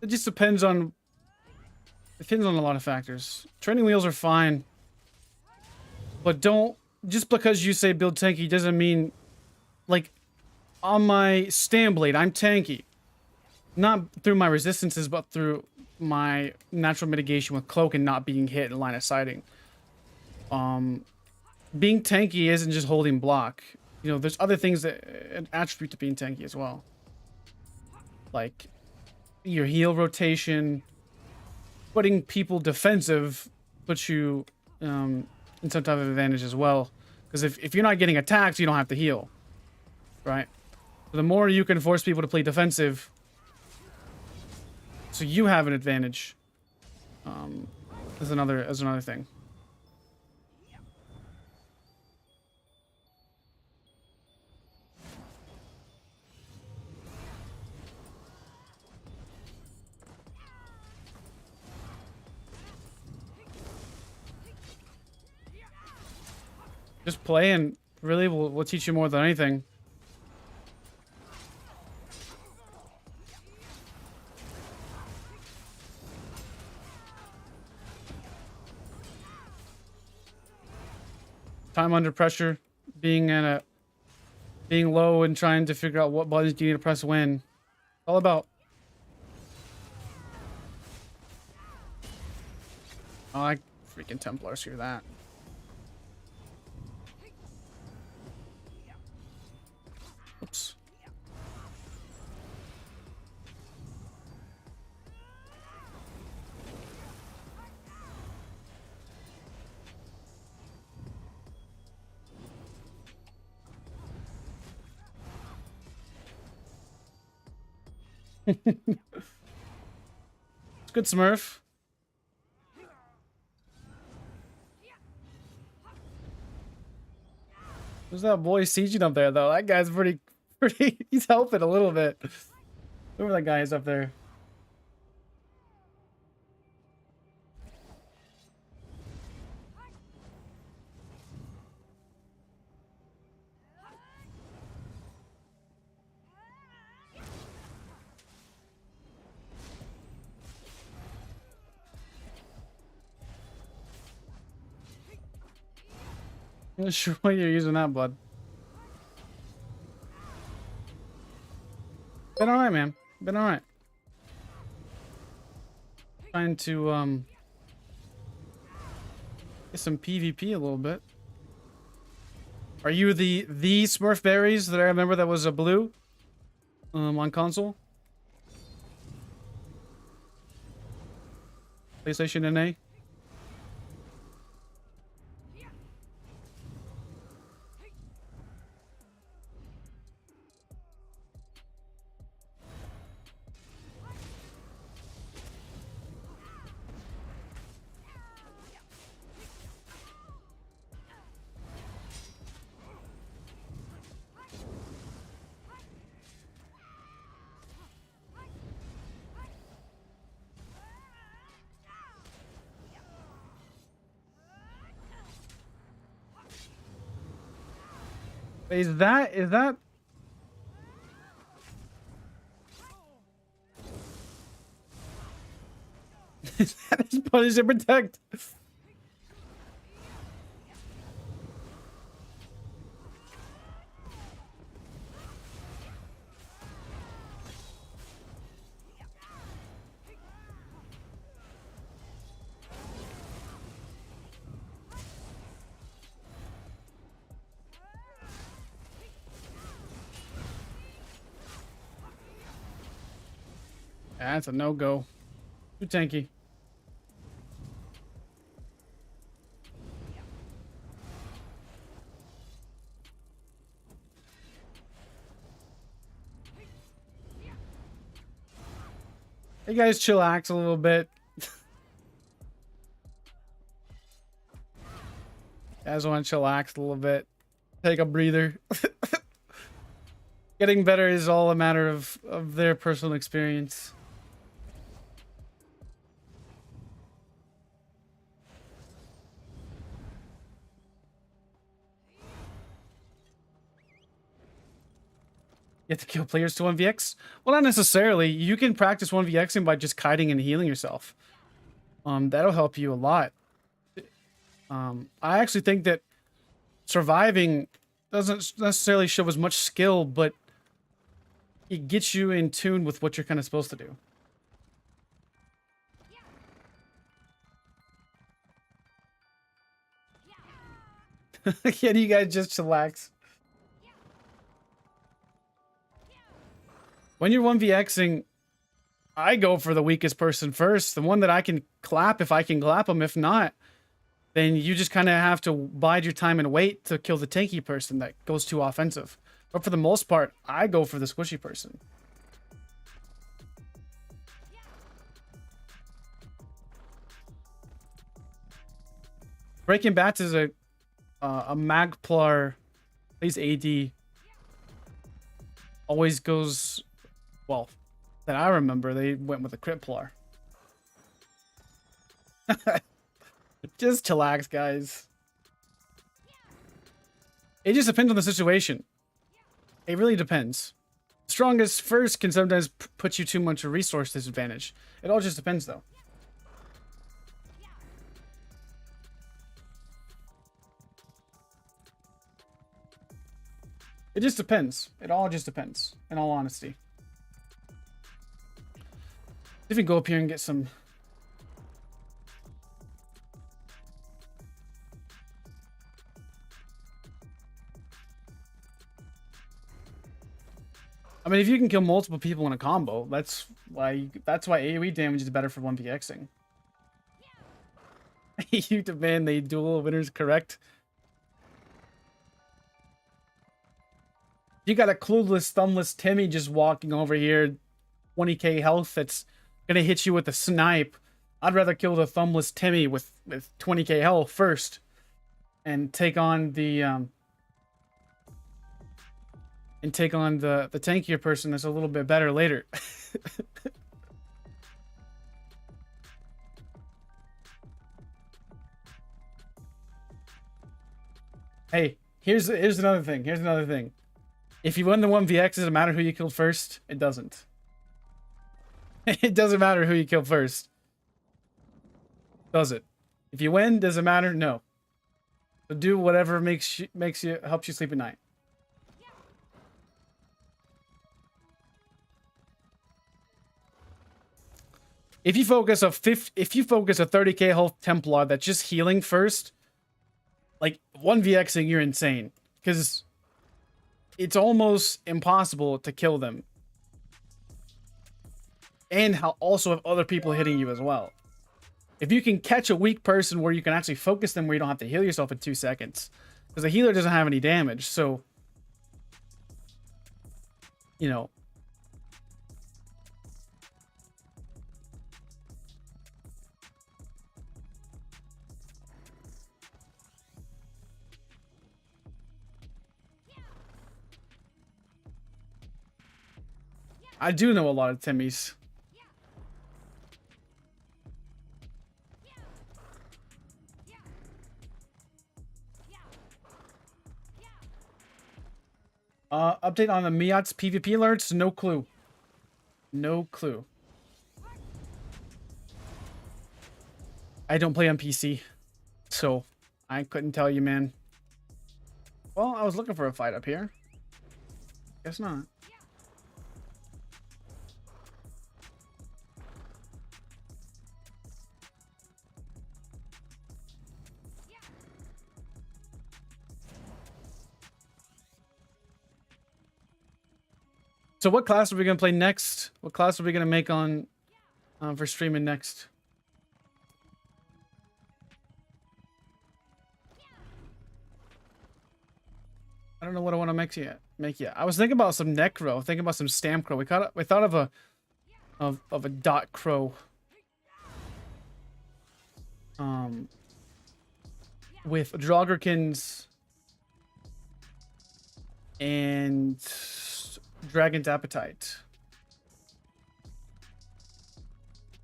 it just depends on a lot of factors. Training wheels are fine, but don't, just because you say build tanky doesn't mean, like, on my stand blade, I'm tanky. Not through my resistances, but through my natural mitigation with cloak and not being hit in line of sighting. Being tanky isn't just holding block. You know, there's other things that attribute to being tanky as well. Like your heal rotation, putting people defensive puts you in some type of advantage as well. Because if you're not getting attacked, you don't have to heal, right? So the more you can force people to play defensive, so you have an advantage. As another thing. Just play and really will teach you more than anything. Time under pressure, being low and trying to figure out what buttons you need to press when. All about. Oh, I freaking Templars hear that. Oops. It's good, Smurf. There's that boy sieging up there, though. That guy's pretty. He's helping a little bit. Whoever that guy is up there. I'm not sure why you're using that, bud. Been alright, man. Been alright. Trying to get some PvP a little bit. Are you the Smurf berries that I remember that was a blue on console? PlayStation NA? Is that is that his punish and protect? That's a no-go. Too tanky. You guys chillax a little bit. Guys want to chillax a little bit. Take a breather. Getting better is all a matter of their personal experience. You have to kill players to 1vX? Well, not necessarily. You can practice 1vXing by just kiting and healing yourself. That'll help you a lot. I actually think that surviving doesn't necessarily show as much skill, but it gets you in tune with what you're kind of supposed to do. Can you guys just chillax? When you're 1vXing, I go for the weakest person first. The one that I can clap if I can clap them. If not, then you just kind of have to bide your time and wait to kill the tanky person that goes too offensive. But for the most part, I go for the squishy person. Breaking Bats is a Magplar, plays AD. Always goes, well, that I remember, they went with a Critplar. Just chillax, guys. It just depends on the situation. It really depends. Strongest first can sometimes put you too much a resource disadvantage. It all just depends, though. It just depends. It all just depends, in all honesty. If we go up here and get some... I mean, if you can kill multiple people in a combo, that's why AoE damage is better for 1vXing. You demand the dual winners correct. You got a clueless, thumbless Timmy just walking over here, 20k health that's gonna hit you with a snipe. I'd rather kill the thumbless Timmy with 20k health first, and take on the tankier person that's a little bit better later. Hey, here's another thing. Here's another thing. If you win the 1vX, does it matter who you killed first? It doesn't. It doesn't matter who you killed first. Does it? If you win, does it matter? No. So do whatever helps you sleep at night. If you focus a 30k health Templar that's just healing first, like 1vXing, you're insane. Because it's almost impossible to kill them. And also have other people hitting you as well. If you can catch a weak person where you can actually focus them where you don't have to heal yourself in 2 seconds. Because the healer doesn't have any damage, so... You know... I do know a lot of Timmies. Update on the Miat's PvP alerts? No clue. No clue. I don't play on PC, so I couldn't tell you, man. Well, I was looking for a fight up here. Guess not. So what class are we gonna play next? What class are we gonna make on for streaming next? I don't know what I want to make yet. I was thinking about some Necro, thinking about some Stamp Crow. We thought of a Dot Crow. With Draugr and Dragon's Appetite.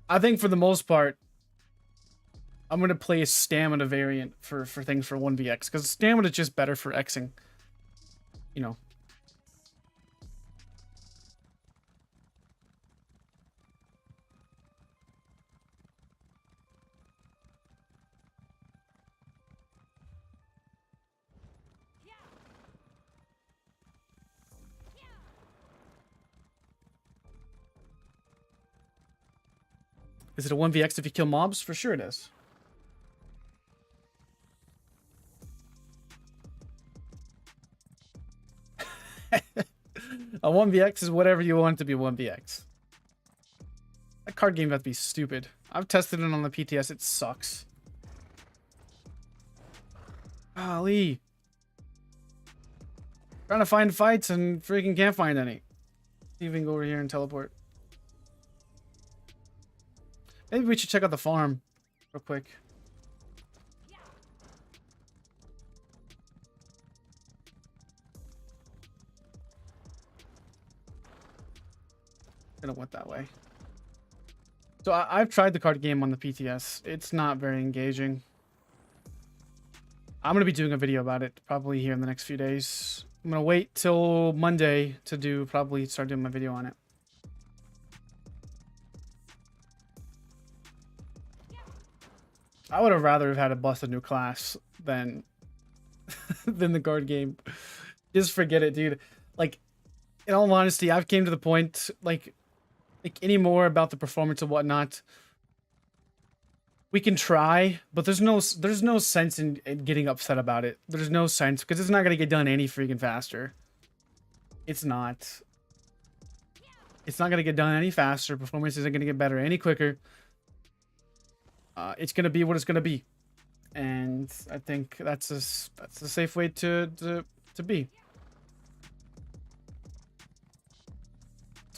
I think for the most part, I'm going to play a Stamina variant for things for 1vX. Because Stamina is just better for Xing. You know. Is it a 1vX if you kill mobs? For sure it is. A 1vX is whatever you want it to be 1vX. That card game has to be stupid. I've tested it on the PTS. It sucks. Golly. Trying to find fights and freaking can't find any. Even go over here and teleport. Maybe we should check out the farm real quick. I went that way. So I've tried the card game on the PTS. It's not very engaging. I'm going to be doing a video about it probably here in the next few days. I'm going to wait till Monday to probably start doing my video on it. I would have rather have had a busted new class than than the card game. Just forget it, dude. Like, in all honesty, I've came to the point, like anymore about the performance and whatnot. We can try, but there's no sense in getting upset about it. There's no sense, because it's not going to get done any freaking faster. It's not. It's not going to get done any faster. Performance isn't going to get better any quicker. It's going to be what it's going to be. And I think that's a safe way to be.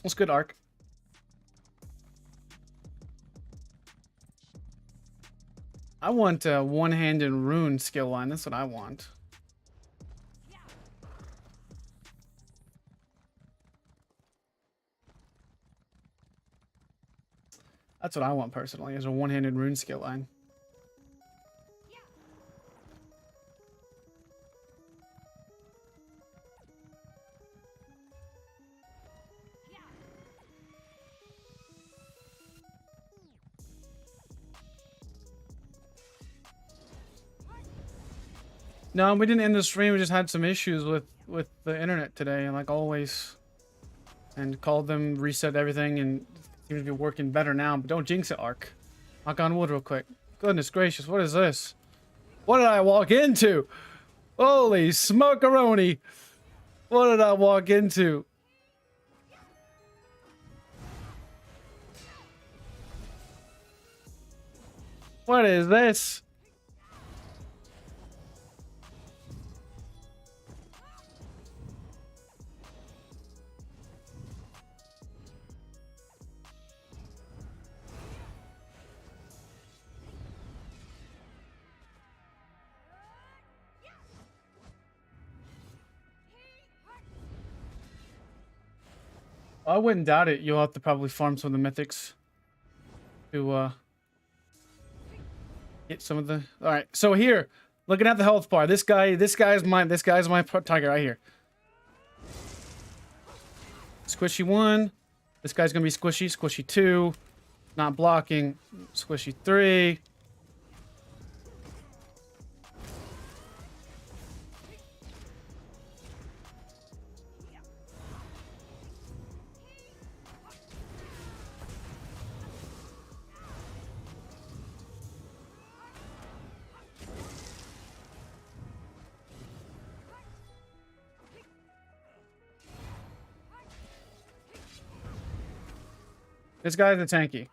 What's good, Ark? I want a one-handed rune skill line. That's what I want. That's what I want personally, is a one-handed rune skill line. No, we didn't end the stream. We just had some issues with the internet today, like always. And called them, reset everything, and Seems to be working better now, but don't jinx it, Ark. Knock on wood real quick. Goodness gracious, what is this? What did I walk into? Holy smokeroni! What did I walk into? What is this? I wouldn't doubt it. You'll have to probably farm some of the mythics to get some of the. All right, so here, looking at the health bar, this guy's my target right here. Squishy 1. This guy's gonna be squishy. Squishy 2. Not blocking. Squishy 3. This guy's a tanky.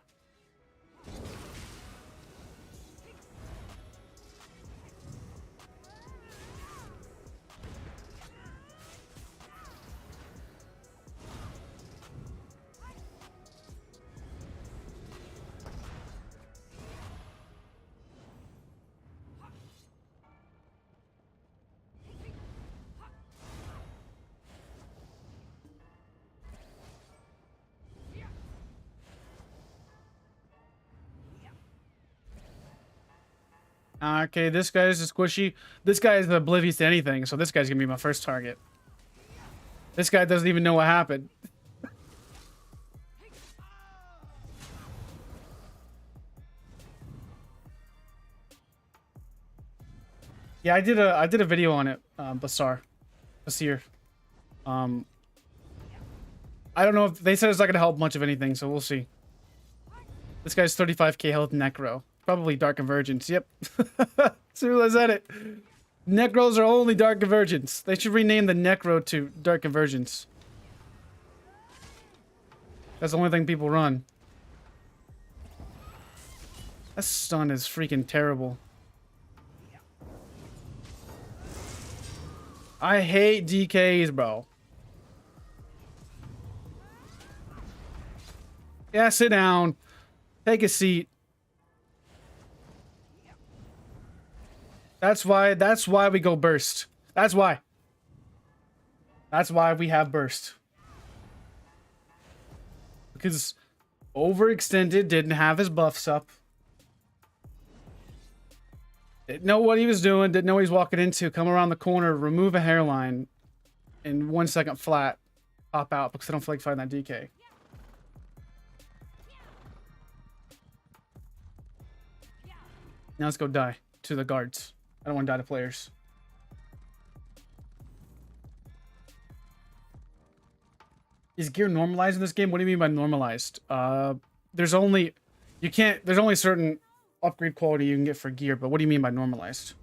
Okay, this guy's a squishy. This guy is oblivious to anything, so this guy's gonna be my first target. This guy doesn't even know what happened. Yeah, I did a video on it, Basir. I don't know if they said it's not gonna help much of anything, so we'll see. This guy's 35k health necro. Probably Dark Convergence. Yep. So I said it. Necros are only Dark Convergence. They should rename the Necro to Dark Convergence. That's the only thing people run. That stun is freaking terrible. I hate DKs, bro. Yeah, sit down. Take a seat. That's why we go burst. That's why we have burst. Because overextended didn't have his buffs up. Didn't know what he was doing, didn't know what he was walking into, come around the corner, remove a hairline in 1 second flat, pop out because I don't feel like fighting that DK. Now let's go die to the guards. I don't want to die to players. Is gear normalized in this game? What do you mean by normalized? There's only certain upgrade quality you can get for gear, but what do you mean by normalized?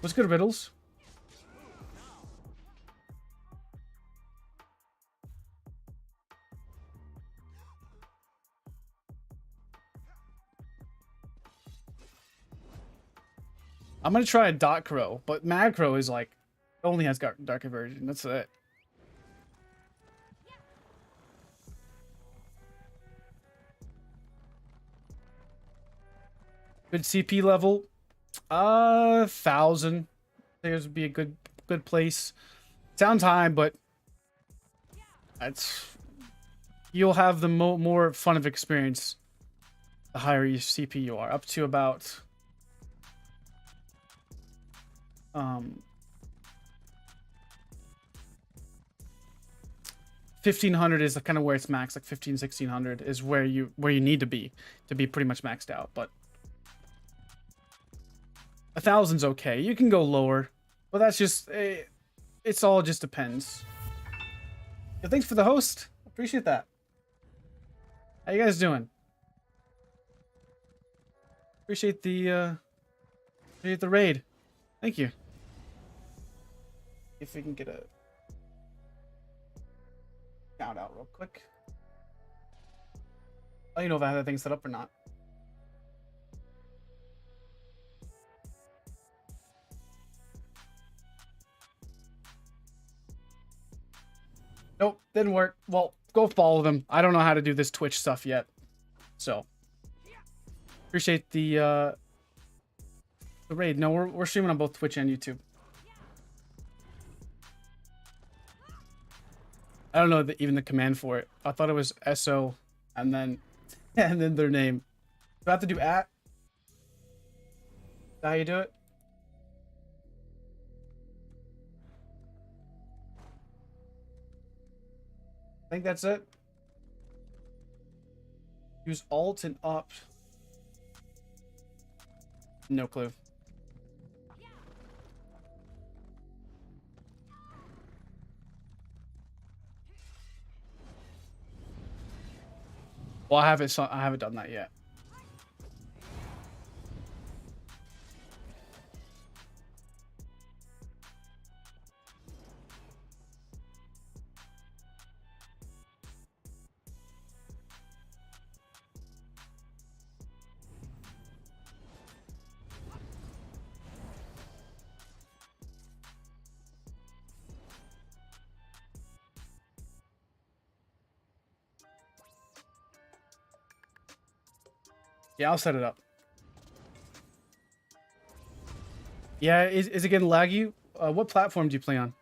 What's good, Riddles? I'm gonna try a dot crow, but mad crow is like only has got dark conversion. That's it. Good CP level, 1,000. There's would be a good place. Sound time, but that's you'll have the more fun of experience the higher your CP you are, up to about 1,500 is kind of where it's maxed. Like 1,500-1,600 is where you need to be pretty much maxed out. But 1,000's okay. You can go lower, but that's just it's all just depends. Yeah, thanks for the host. Appreciate that. How you guys doing? Appreciate the raid. Thank you. If we can get a shout out real quick. Let you know if I have that thing set up or not. Nope, didn't work. Well, go follow them. I don't know how to do this Twitch stuff yet. So appreciate the raid. No, we're streaming on both Twitch and YouTube. I don't know even the command for it. I thought it was ESO and then their name. Do I have to do @? Is that how you do it? I think that's it. Use Alt and Opt. No clue. Well, I haven't done that yet. Yeah, I'll set it up. Yeah, is it getting laggy? What platform do you play on?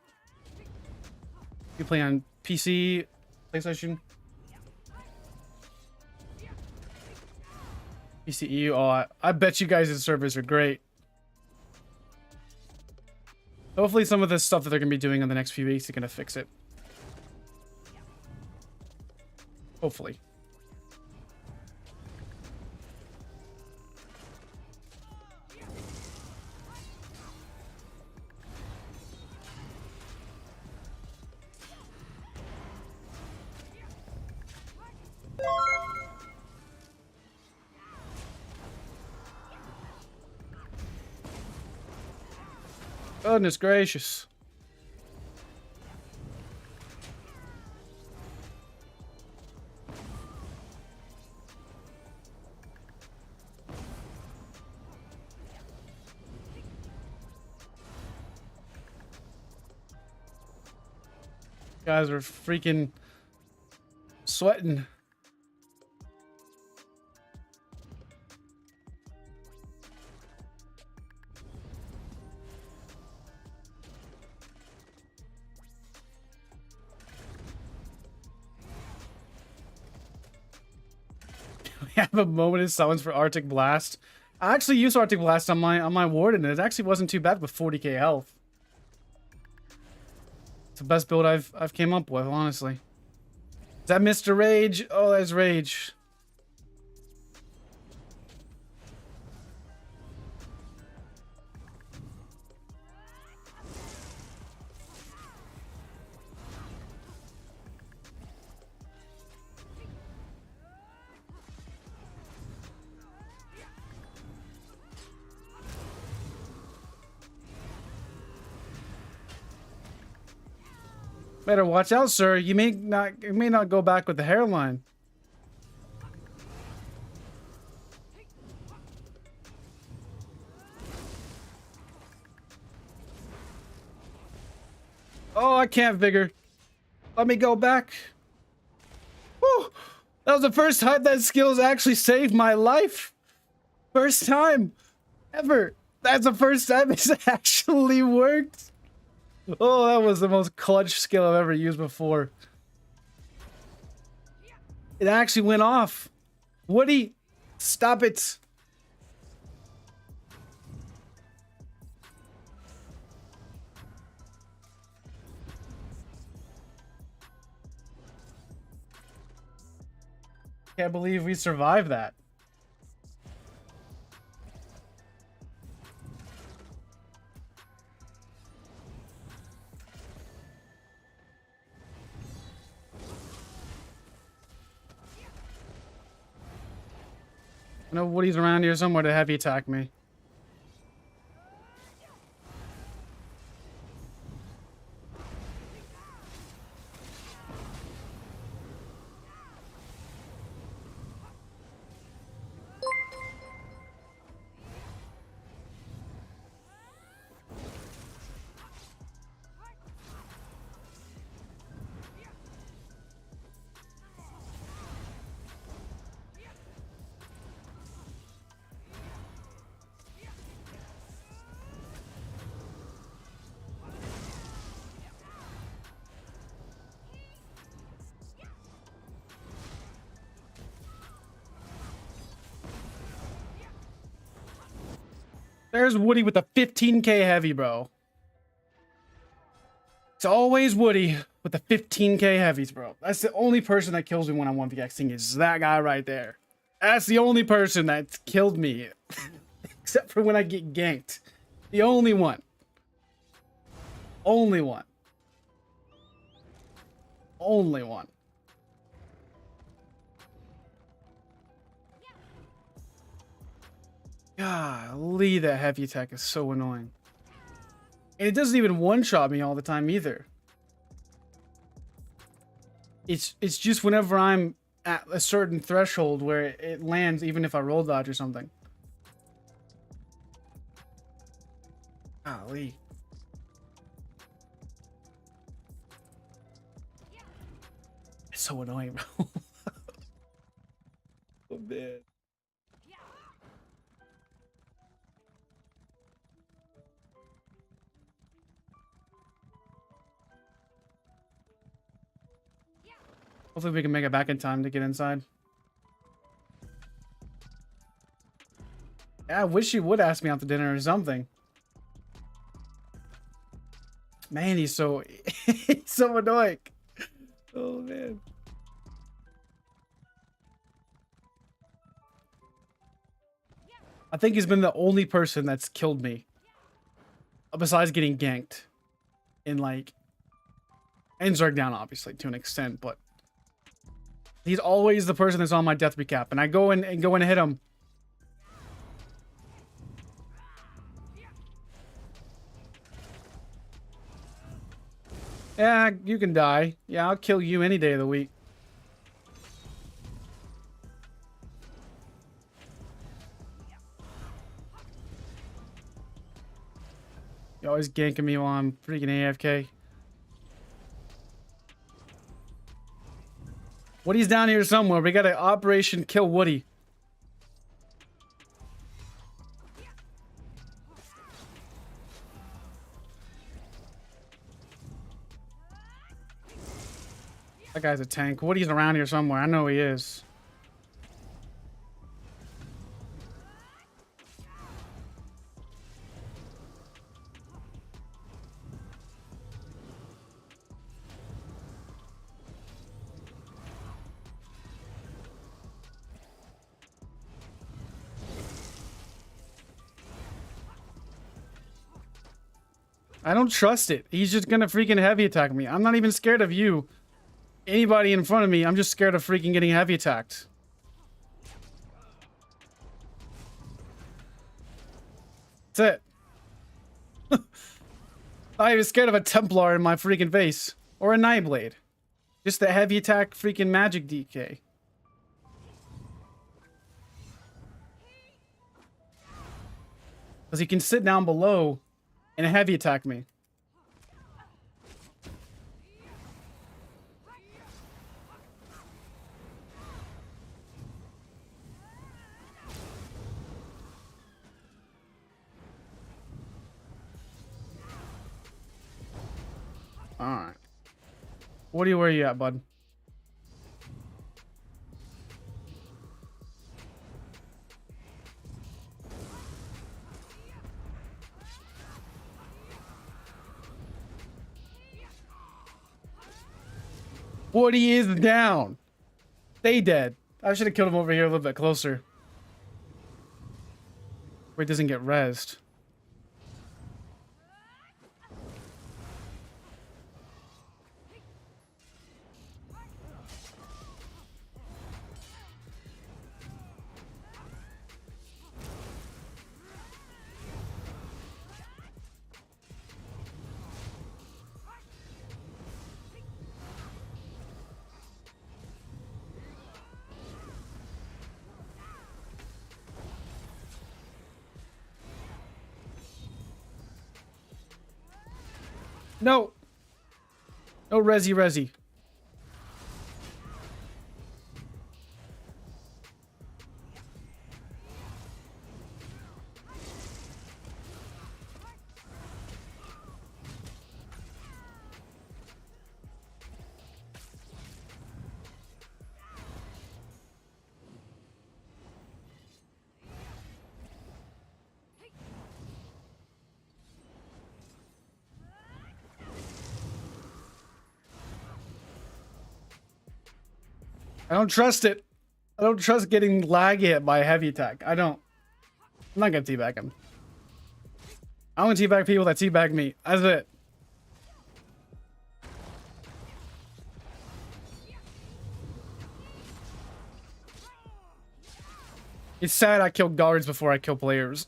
You play on PC, PlayStation? PCE? Oh, I bet you guys' servers are great. Hopefully some of the stuff that they're going to be doing in the next few weeks are going to fix it. Hopefully. Goodness gracious. Guys are freaking sweating. We have a moment of silence for Arctic Blast. I actually used Arctic Blast on my Warden, and it actually wasn't too bad with 40k health. It's the best build I've came up with, honestly. Is that Mr. Rage? Oh, that's Rage. Better watch out, sir. You may not go back with the hairline. Oh, I can't, Vigor. Let me go back. Whew. That was the first time that skills actually saved my life. First time ever. That's the first time it's actually worked. Oh, that was the most clutch skill I've ever used before. It actually went off. Woody, stop it. Can't believe we survived that. I know Woody's around here somewhere to heavy attack me. There's Woody with a 15k heavy, bro. It's always Woody with the 15k heavies, bro. That's the only person that kills me when I'm 1vXing is that guy right there. That's the only person that's killed me. Except for when I get ganked. The only one. Only one. Only one. Golly, that heavy attack is so annoying. And it doesn't even one-shot me all the time either. It's just whenever I'm at a certain threshold where it lands even if I roll dodge or something. Golly. It's so annoying, bro. Oh, man. Hopefully we can make it back in time to get inside. Yeah, I wish you would ask me out to dinner or something. Man, he's so he's so annoying. Oh man. I think he's been the only person that's killed me. Besides getting ganked. In like and Zerg down obviously to an extent, but he's always the person that's on my death recap, and I go in and hit him. Yeah, you can die. Yeah, I'll kill you any day of the week. You're always ganking me while I'm freaking AFK. Woody's down here somewhere. We got an Operation Kill Woody. That guy's a tank. Woody's around here somewhere. I know he is. I don't trust it. He's just gonna freaking heavy attack me. I'm not even scared of you. Anybody in front of me, I'm just scared of freaking getting heavy attacked. That's it. I was scared of a Templar in my freaking face. Or a Nightblade. Just the heavy attack freaking magic DK. Because he can sit down below and heavy attack me. Alright. Where are you at, bud? Woody is down. Stay dead. I should have killed him over here a little bit closer. Where he doesn't get rezzed. No. No resi. I don't trust it. I don't trust getting lag hit by a heavy attack. I don't. I'm not gonna teabag him. I'm gonna teabag people that teabag me. That's it. It's sad I kill guards before I kill players.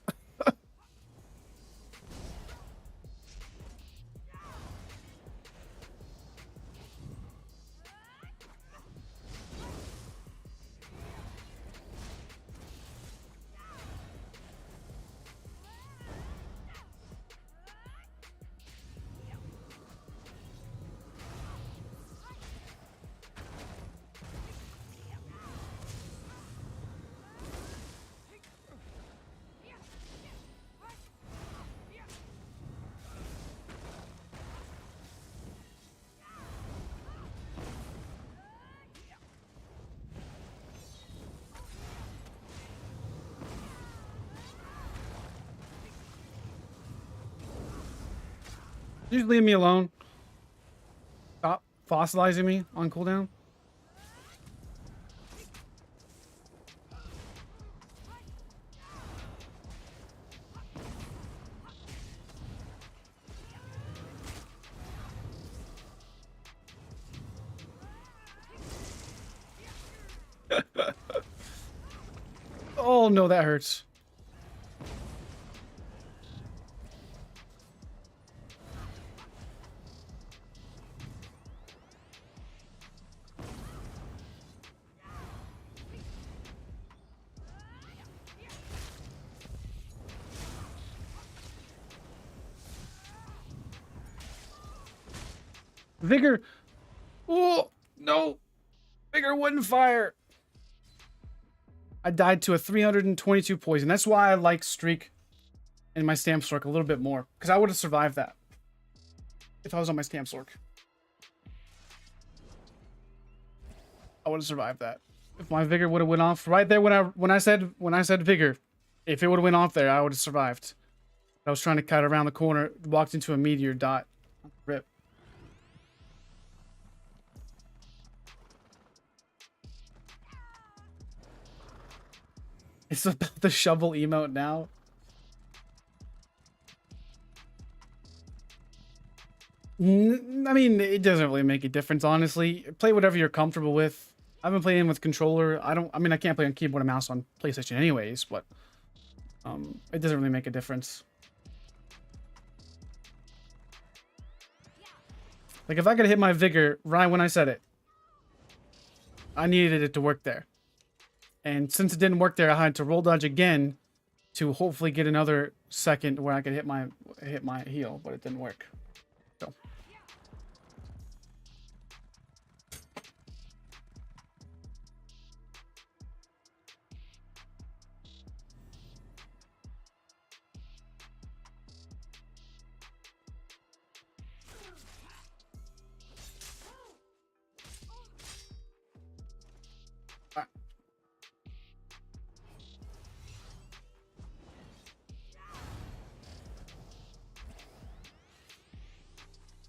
Just leave me alone. Stop fossilizing me on cooldown. Oh no, that hurts. Vigor. Oh no, Vigor wouldn't fire. I died to a 322 poison. That's why I like Streak and my Stamp Stork a little bit more, because I would have survived that if I was on my Stamp Stork. I would have survived that if my Vigor would have went off right there when I said Vigor. If it would have went off there, I would have survived. I was trying to cut around the corner, walked into a meteor dot. Rip. It's about the shovel emote now. I mean, it doesn't really make a difference, honestly. Play whatever you're comfortable with. I've been playing with controller. I mean, I can't play on keyboard and mouse on PlayStation anyways, but it doesn't really make a difference. Like, if I could hit my Vigor right when I said it, I needed it to work there. And since it didn't work there, I had to roll dodge again to hopefully get another second where I could hit my heal, but it didn't work. So.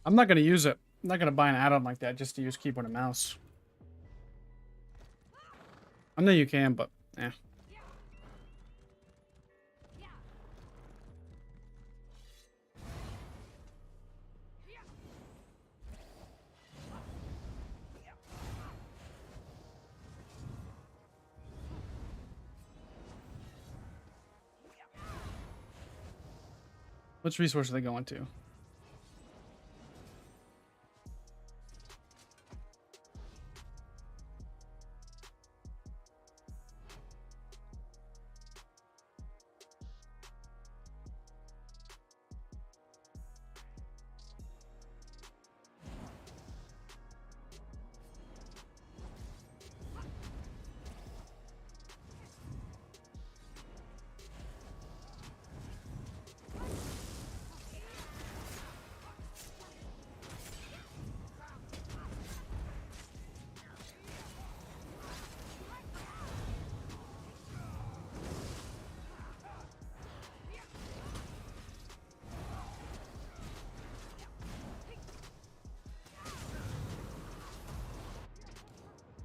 I'm not going to use it. I'm not going to buy an add-on like that just to use keyboard and mouse. I know you can, but yeah. Which resource are they going to?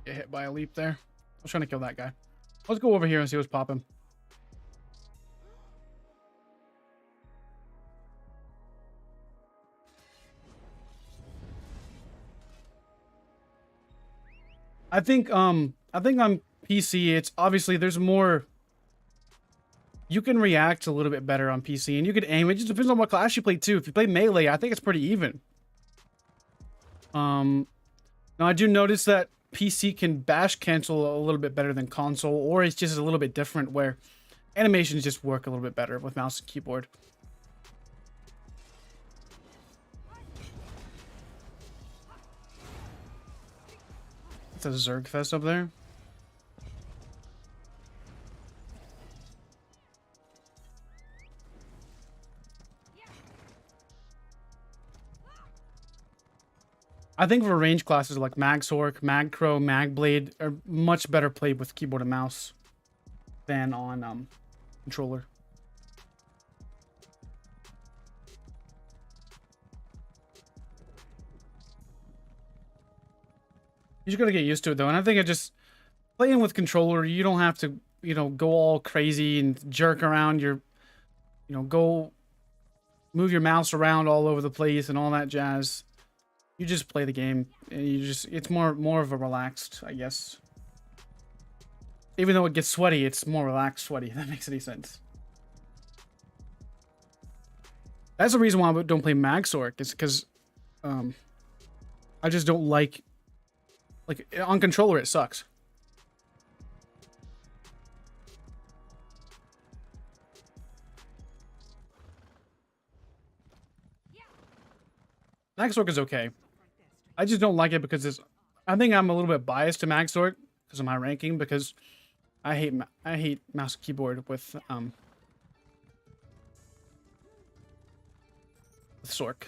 Get hit by a leap there. I was trying to kill that guy. Let's go over here and see what's popping. I think on PC, it's obviously there's more. You can react a little bit better on PC, and you can aim. It just depends on what class you play too. If you play melee, I think it's pretty even. Now I do notice that PC can bash cancel a little bit better than console, or it's just a little bit different where animations just work a little bit better with mouse and keyboard. It's a Zerg fest up there. I think for range classes like Magsork, Magcrow, Magblade are much better played with keyboard and mouse than on controller. You just gotta get used to it though, and I think playing with controller, you don't have to, you know, go all crazy and jerk around your, you know, go move your mouse around all over the place and all that jazz. You just play the game, and it's more of a relaxed, I guess. Even though it gets sweaty, it's more relaxed sweaty, if that makes any sense. That's the reason why I don't play Magsork, is because I just don't like on controller it sucks. Magsork is okay. I just don't like it because I think I'm a little bit biased to Magsork because of my ranking, because I hate mouse and keyboard with Sork.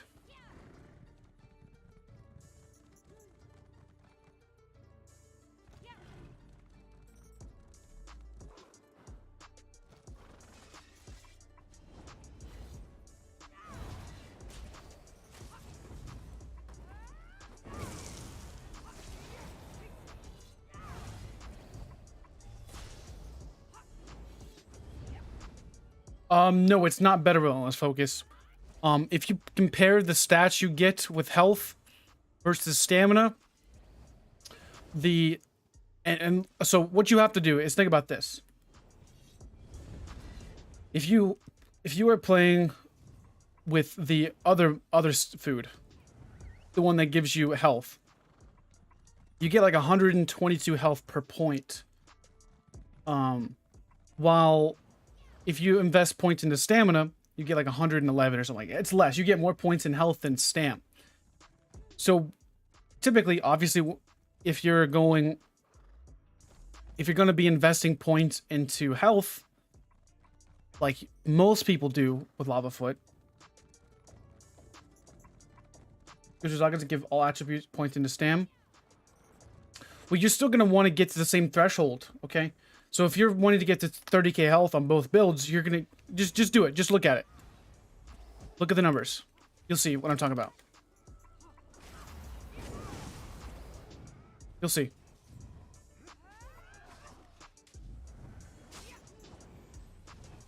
No, it's not better relentless focus. If you compare the stats you get with health versus stamina, so what you have to do is think about this. If you are playing with the other food, the one that gives you health, you get like 122 health per point. While if you invest points into stamina, you get like 111 or something like that. It's less. You get more points in health than stam. So typically, obviously, if you're going to be investing points into health, like most people do with Lavafoot, which is not going to give all attributes points into stam, well, you're still going to want to get to the same threshold, okay? So if you're wanting to get to 30k health on both builds, you're going to just do it. Just look at it. Look at the numbers. You'll see what I'm talking about. You'll see.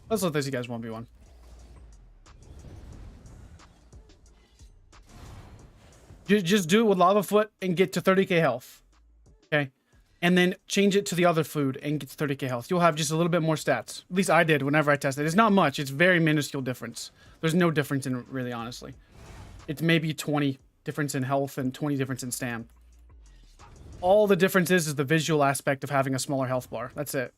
Let's let these guys 1v1. Just do it with Lavafoot and get to 30k health. Okay? And then change it to the other food and get to 30k health. You'll have just a little bit more stats. At least I did whenever I tested. It's not much. It's very minuscule difference. There's no difference in it, really, honestly. It's maybe 20 difference in health and 20 difference in stam. All the difference is the visual aspect of having a smaller health bar. That's it.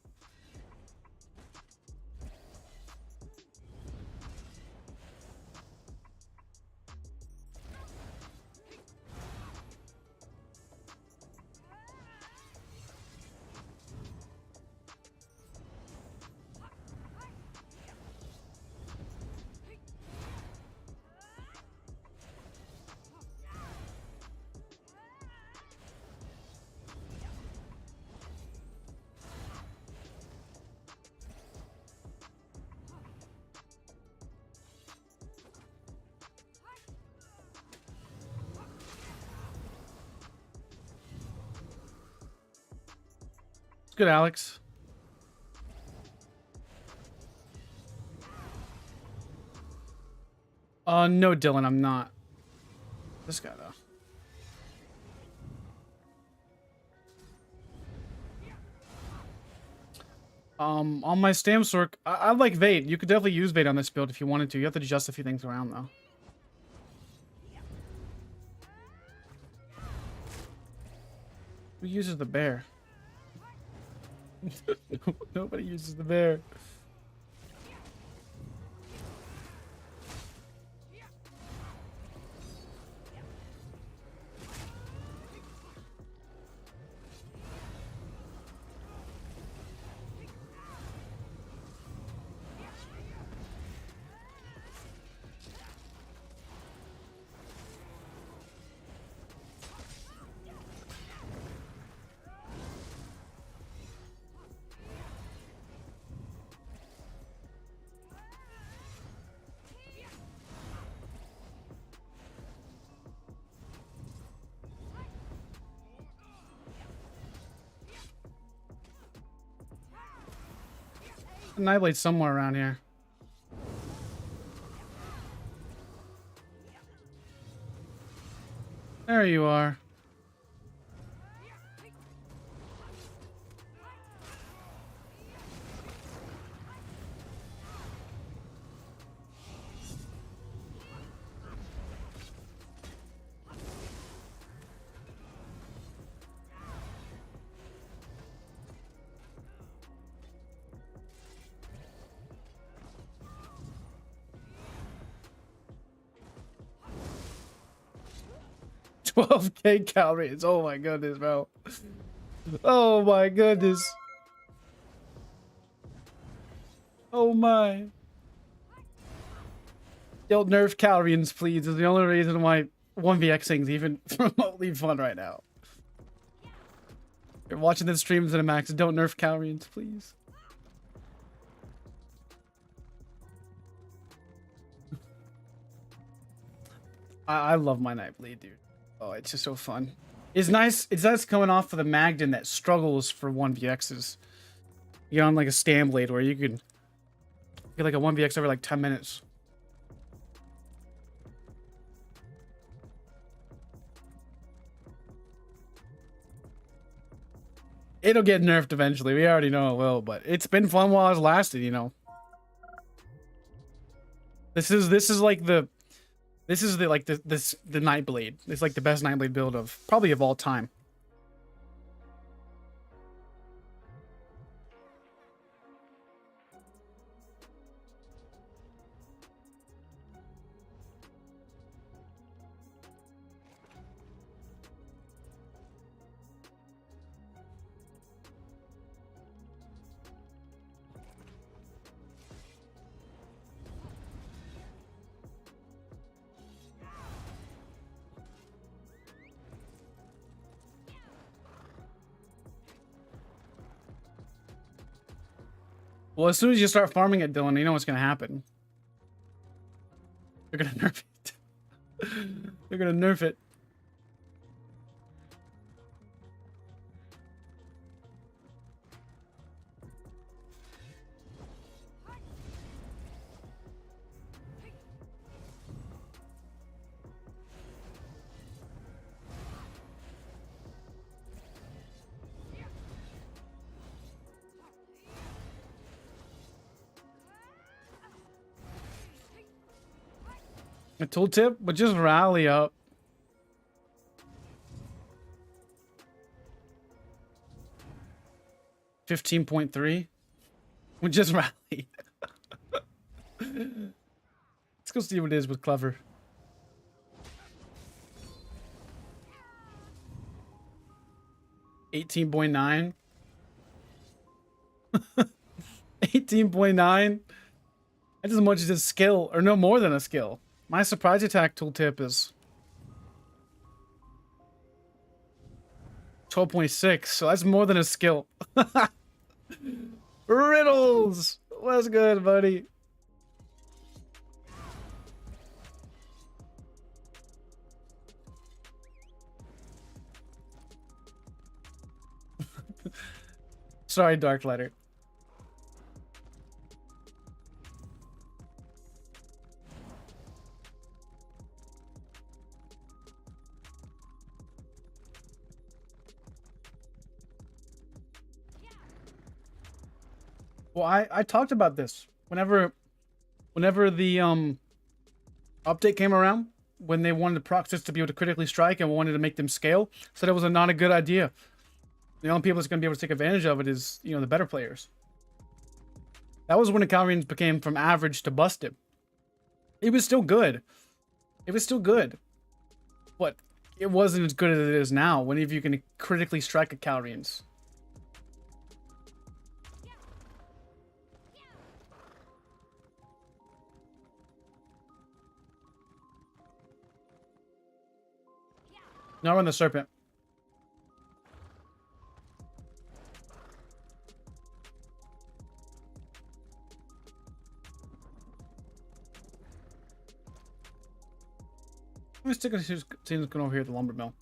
It's good, Alex. No, Dylan, I'm not. This guy, though. On my Stam Sork, I like Vade. You could definitely use Vade on this build if you wanted to. You have to adjust a few things around, though. Who uses the bear? Nobody uses the bear. Nightblade somewhere around here. There you are. $12K calories. Oh my goodness, bro. Oh my goodness. Oh my. Don't nerf calories, please. Is the only reason why 1vXing is even remotely fun right now. You're watching the streams in Max. Don't nerf calories, please. I love my Nightblade, dude. Oh, it's just so fun. It's nice. It's nice coming off of the Magden that struggles for 1vXs. You're on like a Stam Blade where you can get like a 1vX every like 10 minutes. It'll get nerfed eventually. We already know it will, but it's been fun while it's lasted, you know. This is like the Nightblade. It's like the best Nightblade build of probably of all time. Well, as soon as you start farming it, Dylan, you know what's going to happen. They're going to nerf it. They're going to nerf it. A tooltip, but just rally up. $15.3. We just rally. Let's go see what it is with Clever. $18.9. 18.9. That's as much as a skill, or no more than a skill. My surprise attack tooltip is 12.6, so that's more than a skill. Riddles! What's good, buddy? Sorry, Dark Letter. Well, I talked about this whenever the update came around, when they wanted the proxies to be able to critically strike and wanted to make them scale, said it was not a good idea. The only people that's going to be able to take advantage of it is, you know, the better players. That was when the Calrians became from average to busted. It was still good. It was still good. But it wasn't as good as it is now, whenever you can critically strike a Calrians. Now run the Serpent. Let me stick a team going over here at the lumber mill.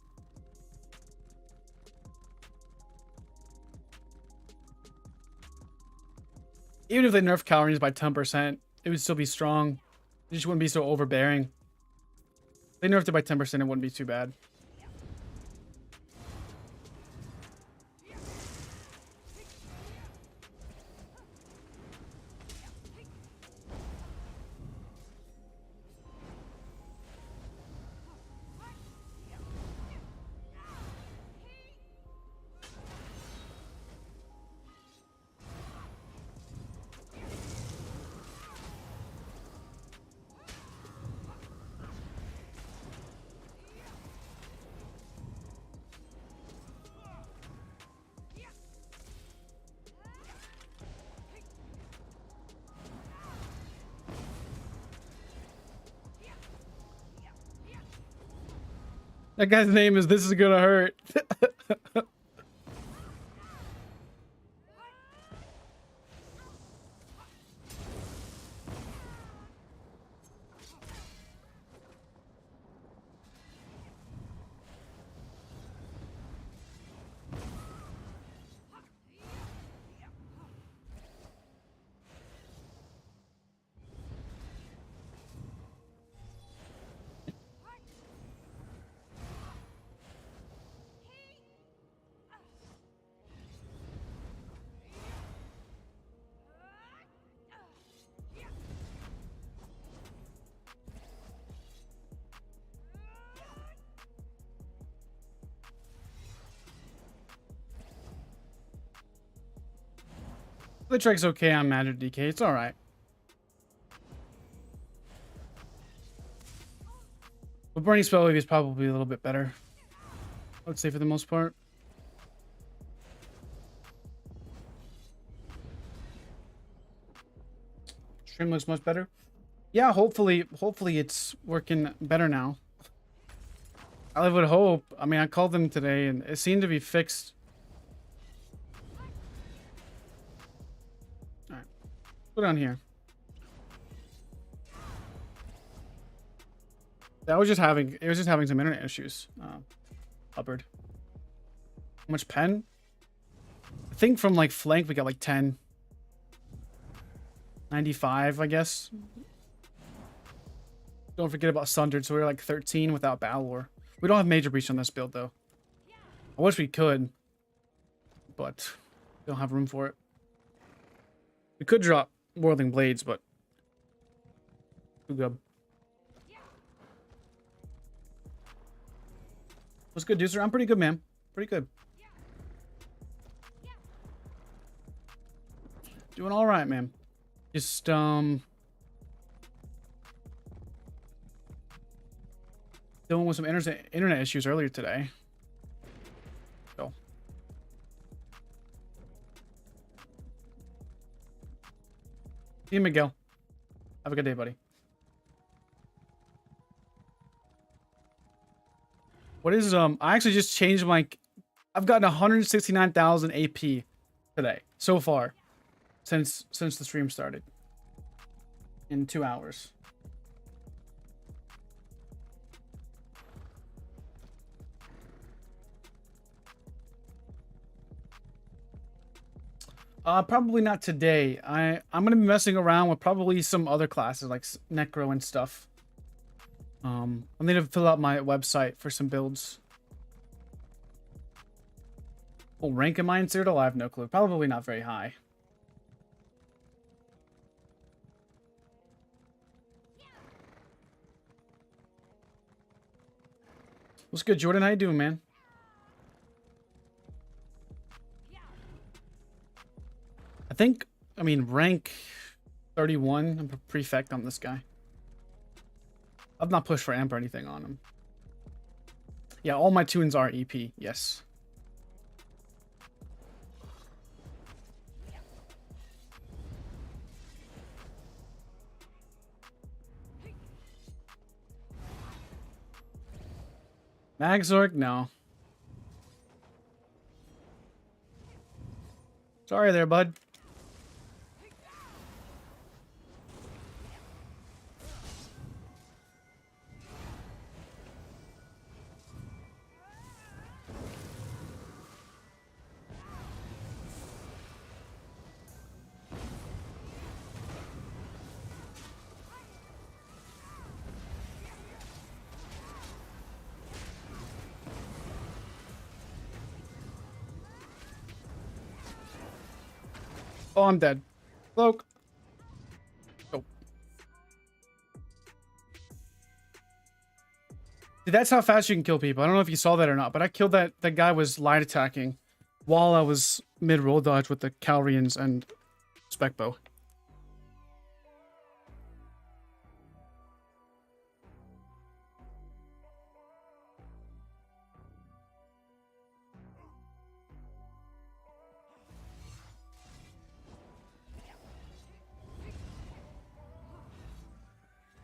Even if they nerf Calrians by 10%, it would still be strong. It just wouldn't be so overbearing. If they nerfed it by 10%, it wouldn't be too bad. That guy's name is This Is Gonna Hurt. The trick's okay on Magic DK. It's alright. But Burning Spell Wave is probably a little bit better, I would say, for the most part. Stream looks much better. Yeah, hopefully it's working better now. I would hope. I mean, I called them today and it seemed to be fixed. Alright. Go down here. It was just having some internet issues. Hubbard. How much pen? I think from like flank we got like 10. 95, I guess. Don't forget about Sundered, so we were like 13 without Battle War. We don't have Major Breach on this build though. I wish we could, but we don't have room for it. We could drop Whirling Blades, but too good. What's good, Deucer? I'm pretty good, man. Pretty good. Doing all right, man. Just dealing with some internet issues earlier today. So. See you, Miguel. Have a good day, buddy. What is I actually just changed my. I've gotten 169,000 AP today so far, since the stream started. In 2 hours. Probably not today. I'm gonna be messing around with probably some other classes like Necro and stuff. I need to fill out my website for some builds. What rank am I in Cyrodiil? I have no clue. Probably not very high. What's good, Jordan? How you doing, man? I mean, rank 31. I'm a prefect on this guy. I've not pushed for amp or anything on him. Yeah, all my tunes are EP, yes. Magzorg? No. Sorry there, bud. Oh, I'm dead. Cloak. Oh. Dude, that's how fast you can kill people. I don't know if you saw that or not, but I killed that guy was light attacking while I was mid-roll dodge with the Calrians and Spec Bow.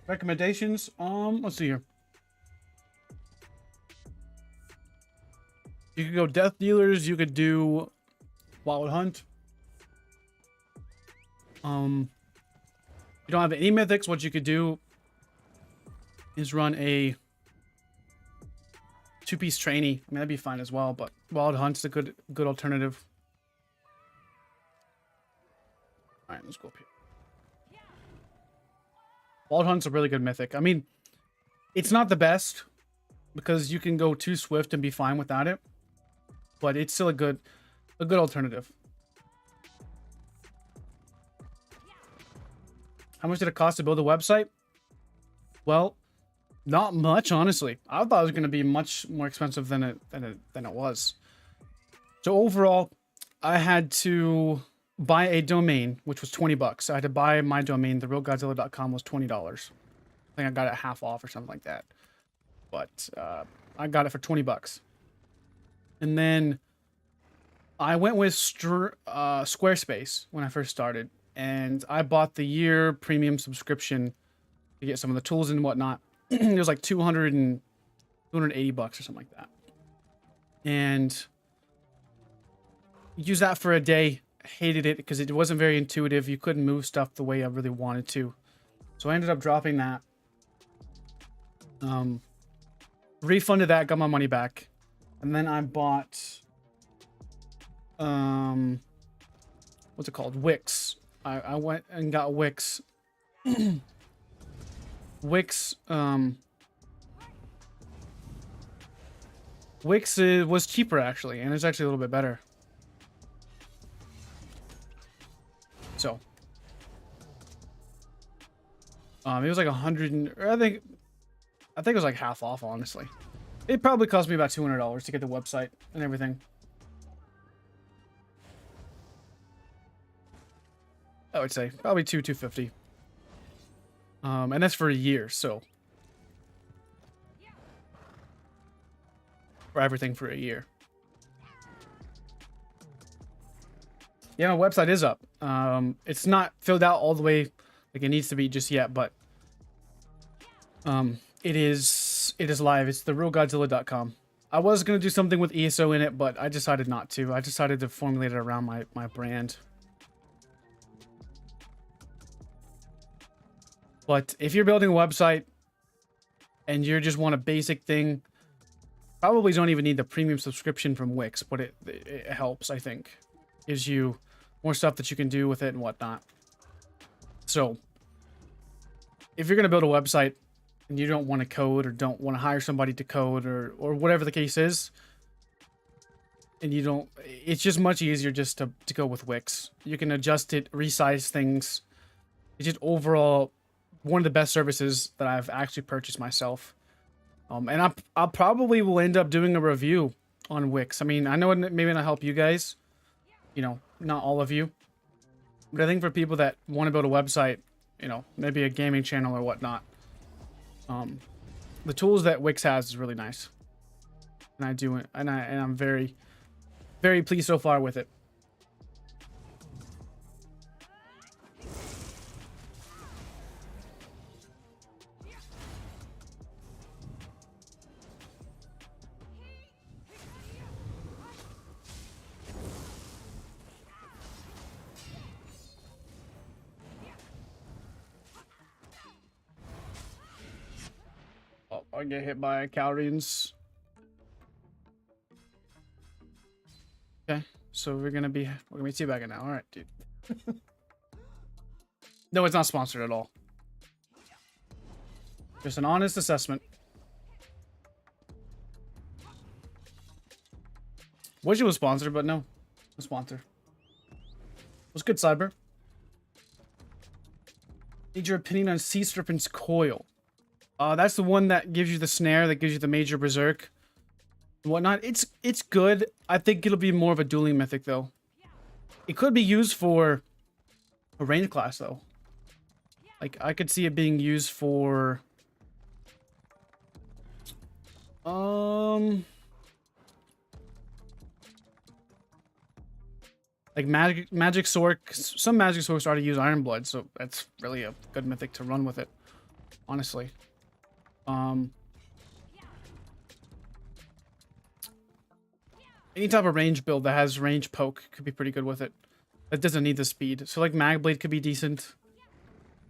Recommendations? Let's see here. You could go Death Dealers, you could do Wild Hunt. You don't have any mythics, what you could do is run a 2-piece trainee. I mean, that'd be fine as well, but Wild Hunt's a good alternative. Alright, let's go up here. Wild Hunt's a really good mythic. I mean, it's not the best because you can go too swift and be fine without it, but it's still a good alternative. How much did it cost to build a website? Well, not much, honestly. I thought it was going to be much more expensive than it was. So overall, I had to buy a domain, which was 20 bucks. I had to buy my domain. TheRealGodzilla.com was $20. I think I got it half off or something like that. But I got it for 20 bucks. And then I went with Squarespace when I first started. And I bought the year premium subscription to get some of the tools and whatnot. It was like 280 bucks or something like that. And used that for a day. Hated it because it wasn't very intuitive. You couldn't move stuff the way I really wanted to. So I ended up dropping that. Refunded that, got my money back. And then I bought what's it called? Wix. I went and got Wix. Wix Wix was cheaper actually, and it's actually a little bit better. So it was like 100 I think it was like half off, honestly. It probably cost me about $200 to get the website and everything. I would say probably $250. And that's for a year, so for everything for a year. Yeah, my website is up. It's not filled out all the way like it needs to be just yet, but it is live. It's therealgodzilla.com. I was gonna do something with ESO in it, but I decided not to. I decided to formulate it around my brand. But if you're building a website and you just want a basic thing, probably don't even need the premium subscription from Wix, but it helps, I think. Gives you more stuff that you can do with it and whatnot. So if you're going to build a website and you don't want to code or don't want to hire somebody to code or whatever the case is, and you don't, it's just much easier just to go with Wix. You can adjust it, resize things. It's just overall one of the best services that I've actually purchased myself. And I probably will end up doing a review on Wix. I mean, I know it maybe not help you guys, you know, not all of you, but I think for people that want to build a website, you know, maybe a gaming channel or whatnot, the tools that Wix has is really nice, and I'm very, very pleased so far with it. Oh, I get hit by calories. Okay, so we're gonna be teabagging now. All right, dude. No, it's not sponsored at all. Just an honest assessment. Wish it was sponsored, but no, no sponsor. What's good, Cyber? Need your opinion on Sea Serpent's Coil. That's the one that gives you the snare, that gives you the major berserk and whatnot. It's good. I think it'll be more of a dueling mythic though. It could be used for a range class though. Like I could see it being used for like magic sword. Some magic swords start to use Iron Blood, so that's really a good mythic to run with it, honestly. Any type of range build that has range poke could be pretty good with it. It doesn't need the speed. So like Magblade could be decent.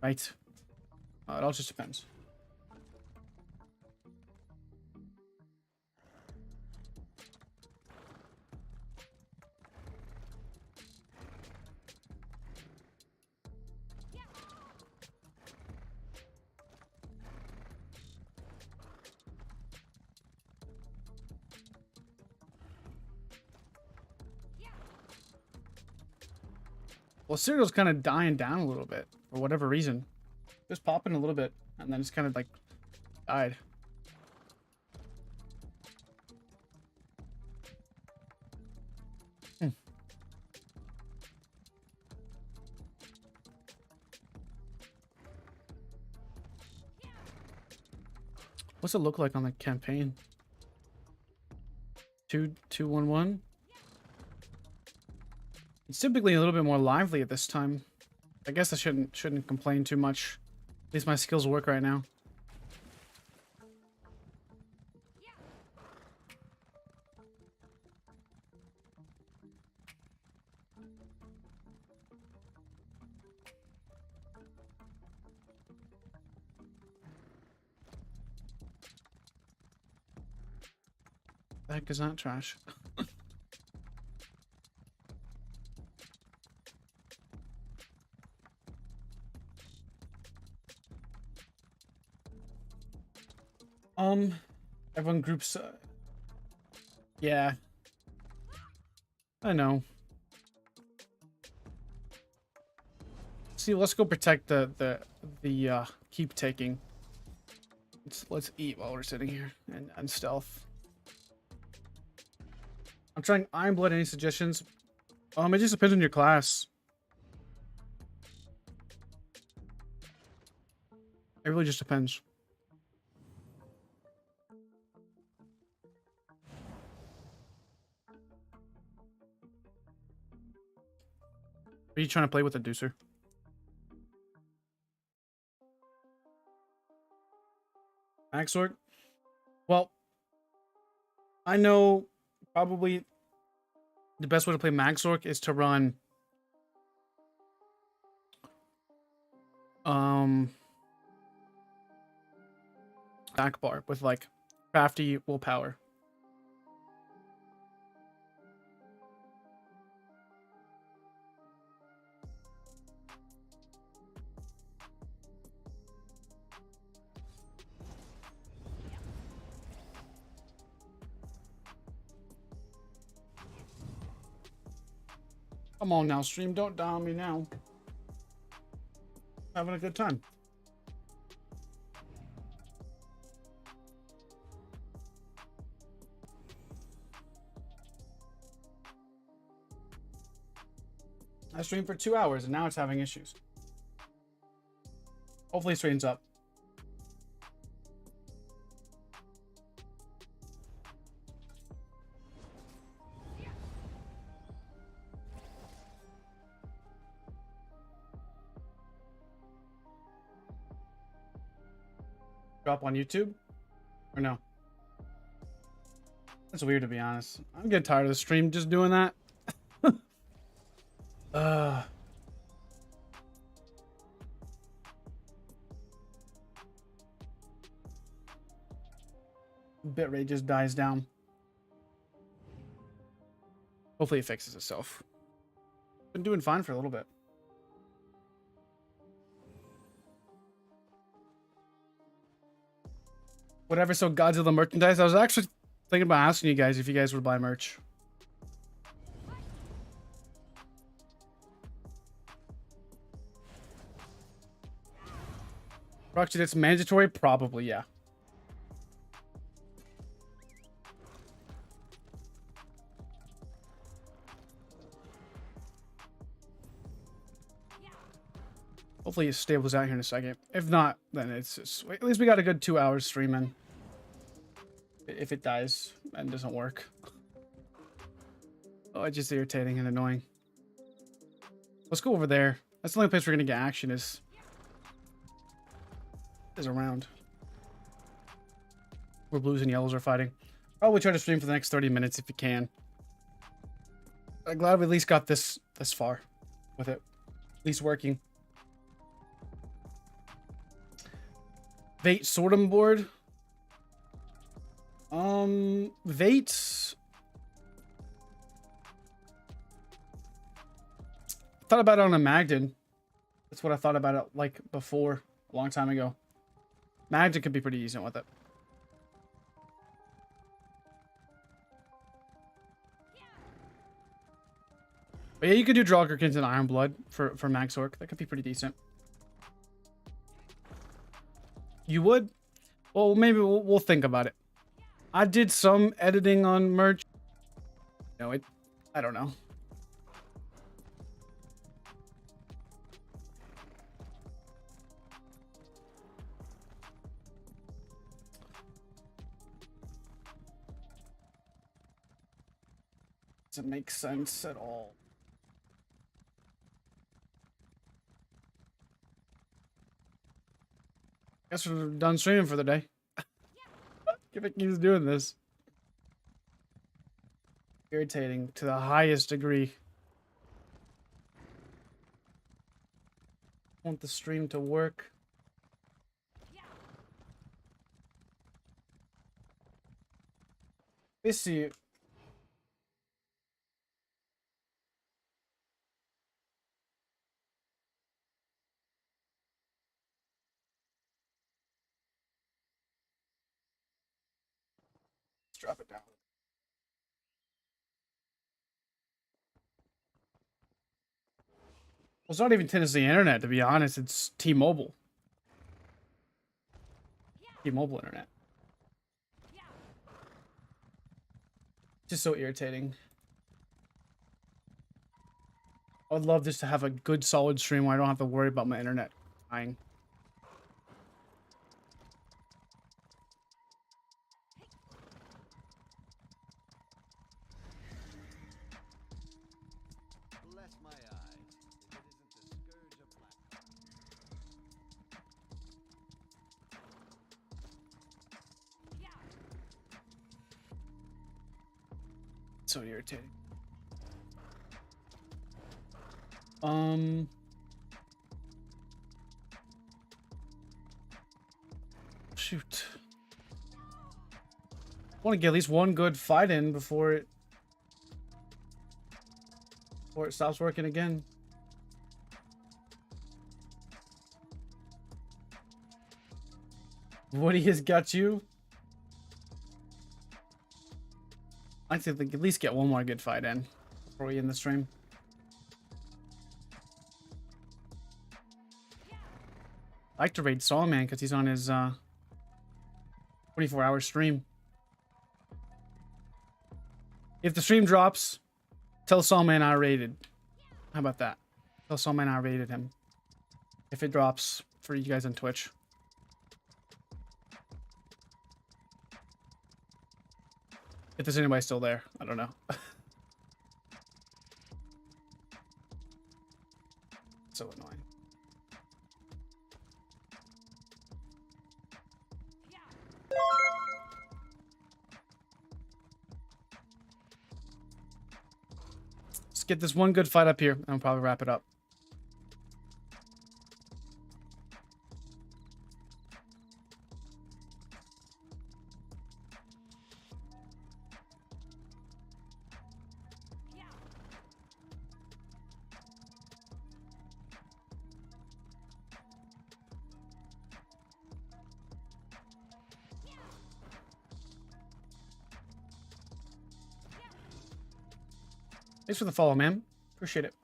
Right? It all just depends. Well, Cereal's kind of dying down a little bit for whatever reason. Just popping a little bit, and then it's kind of like died. What's it look like on the campaign? 2-2-1-1. It's typically a little bit more lively at this time. I guess I shouldn't complain too much. At least my skills work right now. The heck is that trash? Everyone groups. Yeah, I know. See, let's go protect the keep taking. Let's eat while we're sitting here and stealth. I'm trying Iron Blood. Any suggestions? It just depends on your class. It really just depends. Are you trying to play with a deucer? Maxorg? Well, I know probably the best way to play Maxorg is to run back bar with like crafty willpower. Come on now, stream. Don't die on me now. Having a good time. I streamed for 2 hours and now it's having issues. Hopefully it straightens up. Drop on YouTube? Or no? That's weird, to be honest. I'm getting tired of the stream just doing that. Bitrate just dies down. Hopefully it fixes itself. Been doing fine for a little bit. Whatever, so Godzilla merchandise. I was actually thinking about asking you guys if you guys would buy merch. Proxy, that's mandatory? Probably, yeah. Hopefully it stables out here in a second. If not, then it's just, at least we got a good 2 hours streaming. If it dies and doesn't work. Oh, it's just irritating and annoying. Let's go over there. That's the only place we're gonna get action is around. Where blues and yellows are fighting. Probably try to stream for the next 30 minutes if you can. I'm glad we at least got this far with it. At least working. Vate sortum board. Vate. I thought about it on a Magden. That's what I thought about it like before, a long time ago. Magden could be pretty decent with it. But yeah, you could do Droggerkins and Iron Blood for Max Orc. That could be pretty decent. You would? Well, maybe we'll think about it. I did some editing on merch. No, I don't know. Doesn't make sense at all. Guess we're done streaming for the day. If it keeps doing this. Irritating to the highest degree. Want the stream to work. Let's see. Drop it down. Well, it's not even Tennessee Internet, to be honest. It's T-Mobile. T-Mobile Internet. Just so irritating. I would love just to have a good, solid stream where I don't have to worry about my internet dying. So irritating. Shoot. I want to get at least one good fight in before it stops working again. Woody has got you. I think at least get one more good fight in before we end the stream. I like to raid Solman because he's on his 24-hour stream. If the stream drops, tell Solman I raided. How about that? Tell Solman I raided him. If it drops for you guys on Twitch. If there's anybody still there, I don't know. So annoying. Let's get this one good fight up here, and I'll probably wrap it up. Thanks for the follow, man. Appreciate it.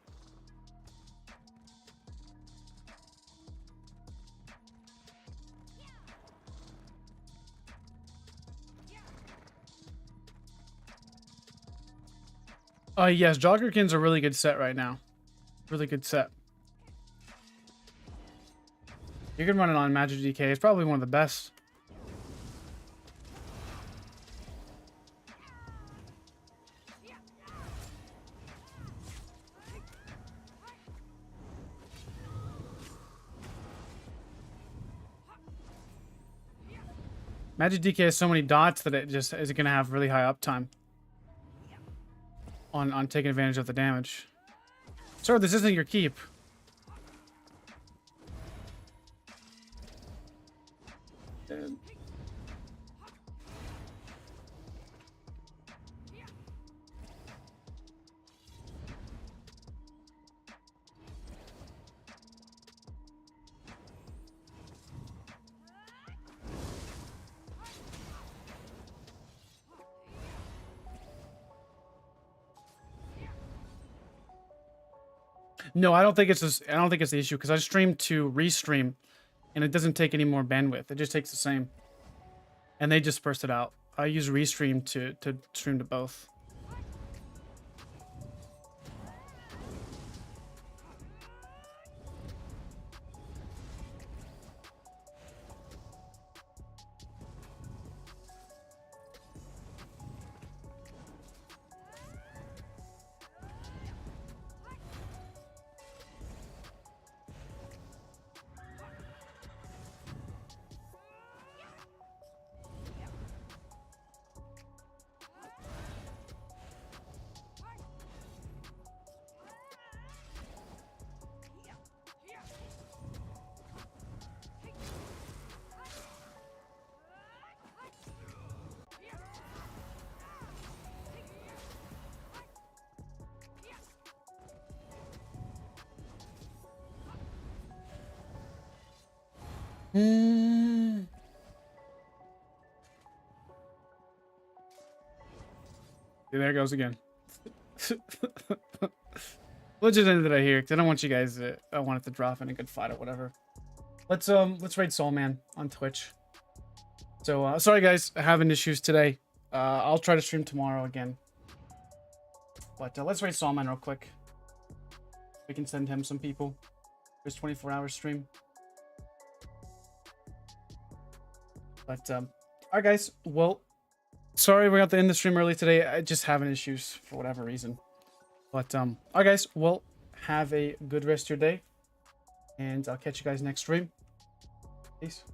Yes, Joggerkin's a really good set right now. Really good set. You can run it on Magic DK. It's probably one of the best. Magic DK has so many dots that it just is going to have really high uptime on taking advantage of the damage. Sir, this isn't your keep. No, I don't think it's I don't think it's the issue because I stream to restream, and it doesn't take any more bandwidth. It just takes the same, and they just burst it out. I use restream to stream to both. There it goes again. What just ended I here? Because I don't want you guys to, I want it to drop in a good fight or whatever. Let's raid Soulman on Twitch. So sorry guys, having issues today. I'll try to stream tomorrow again. But let's raid Soulman real quick. We can send him some people. There's 24-hour stream. But alright guys, well, sorry we got to end the stream early today. I just having issues for whatever reason. But alright guys, well, have a good rest of your day, and I'll catch you guys next stream. Peace.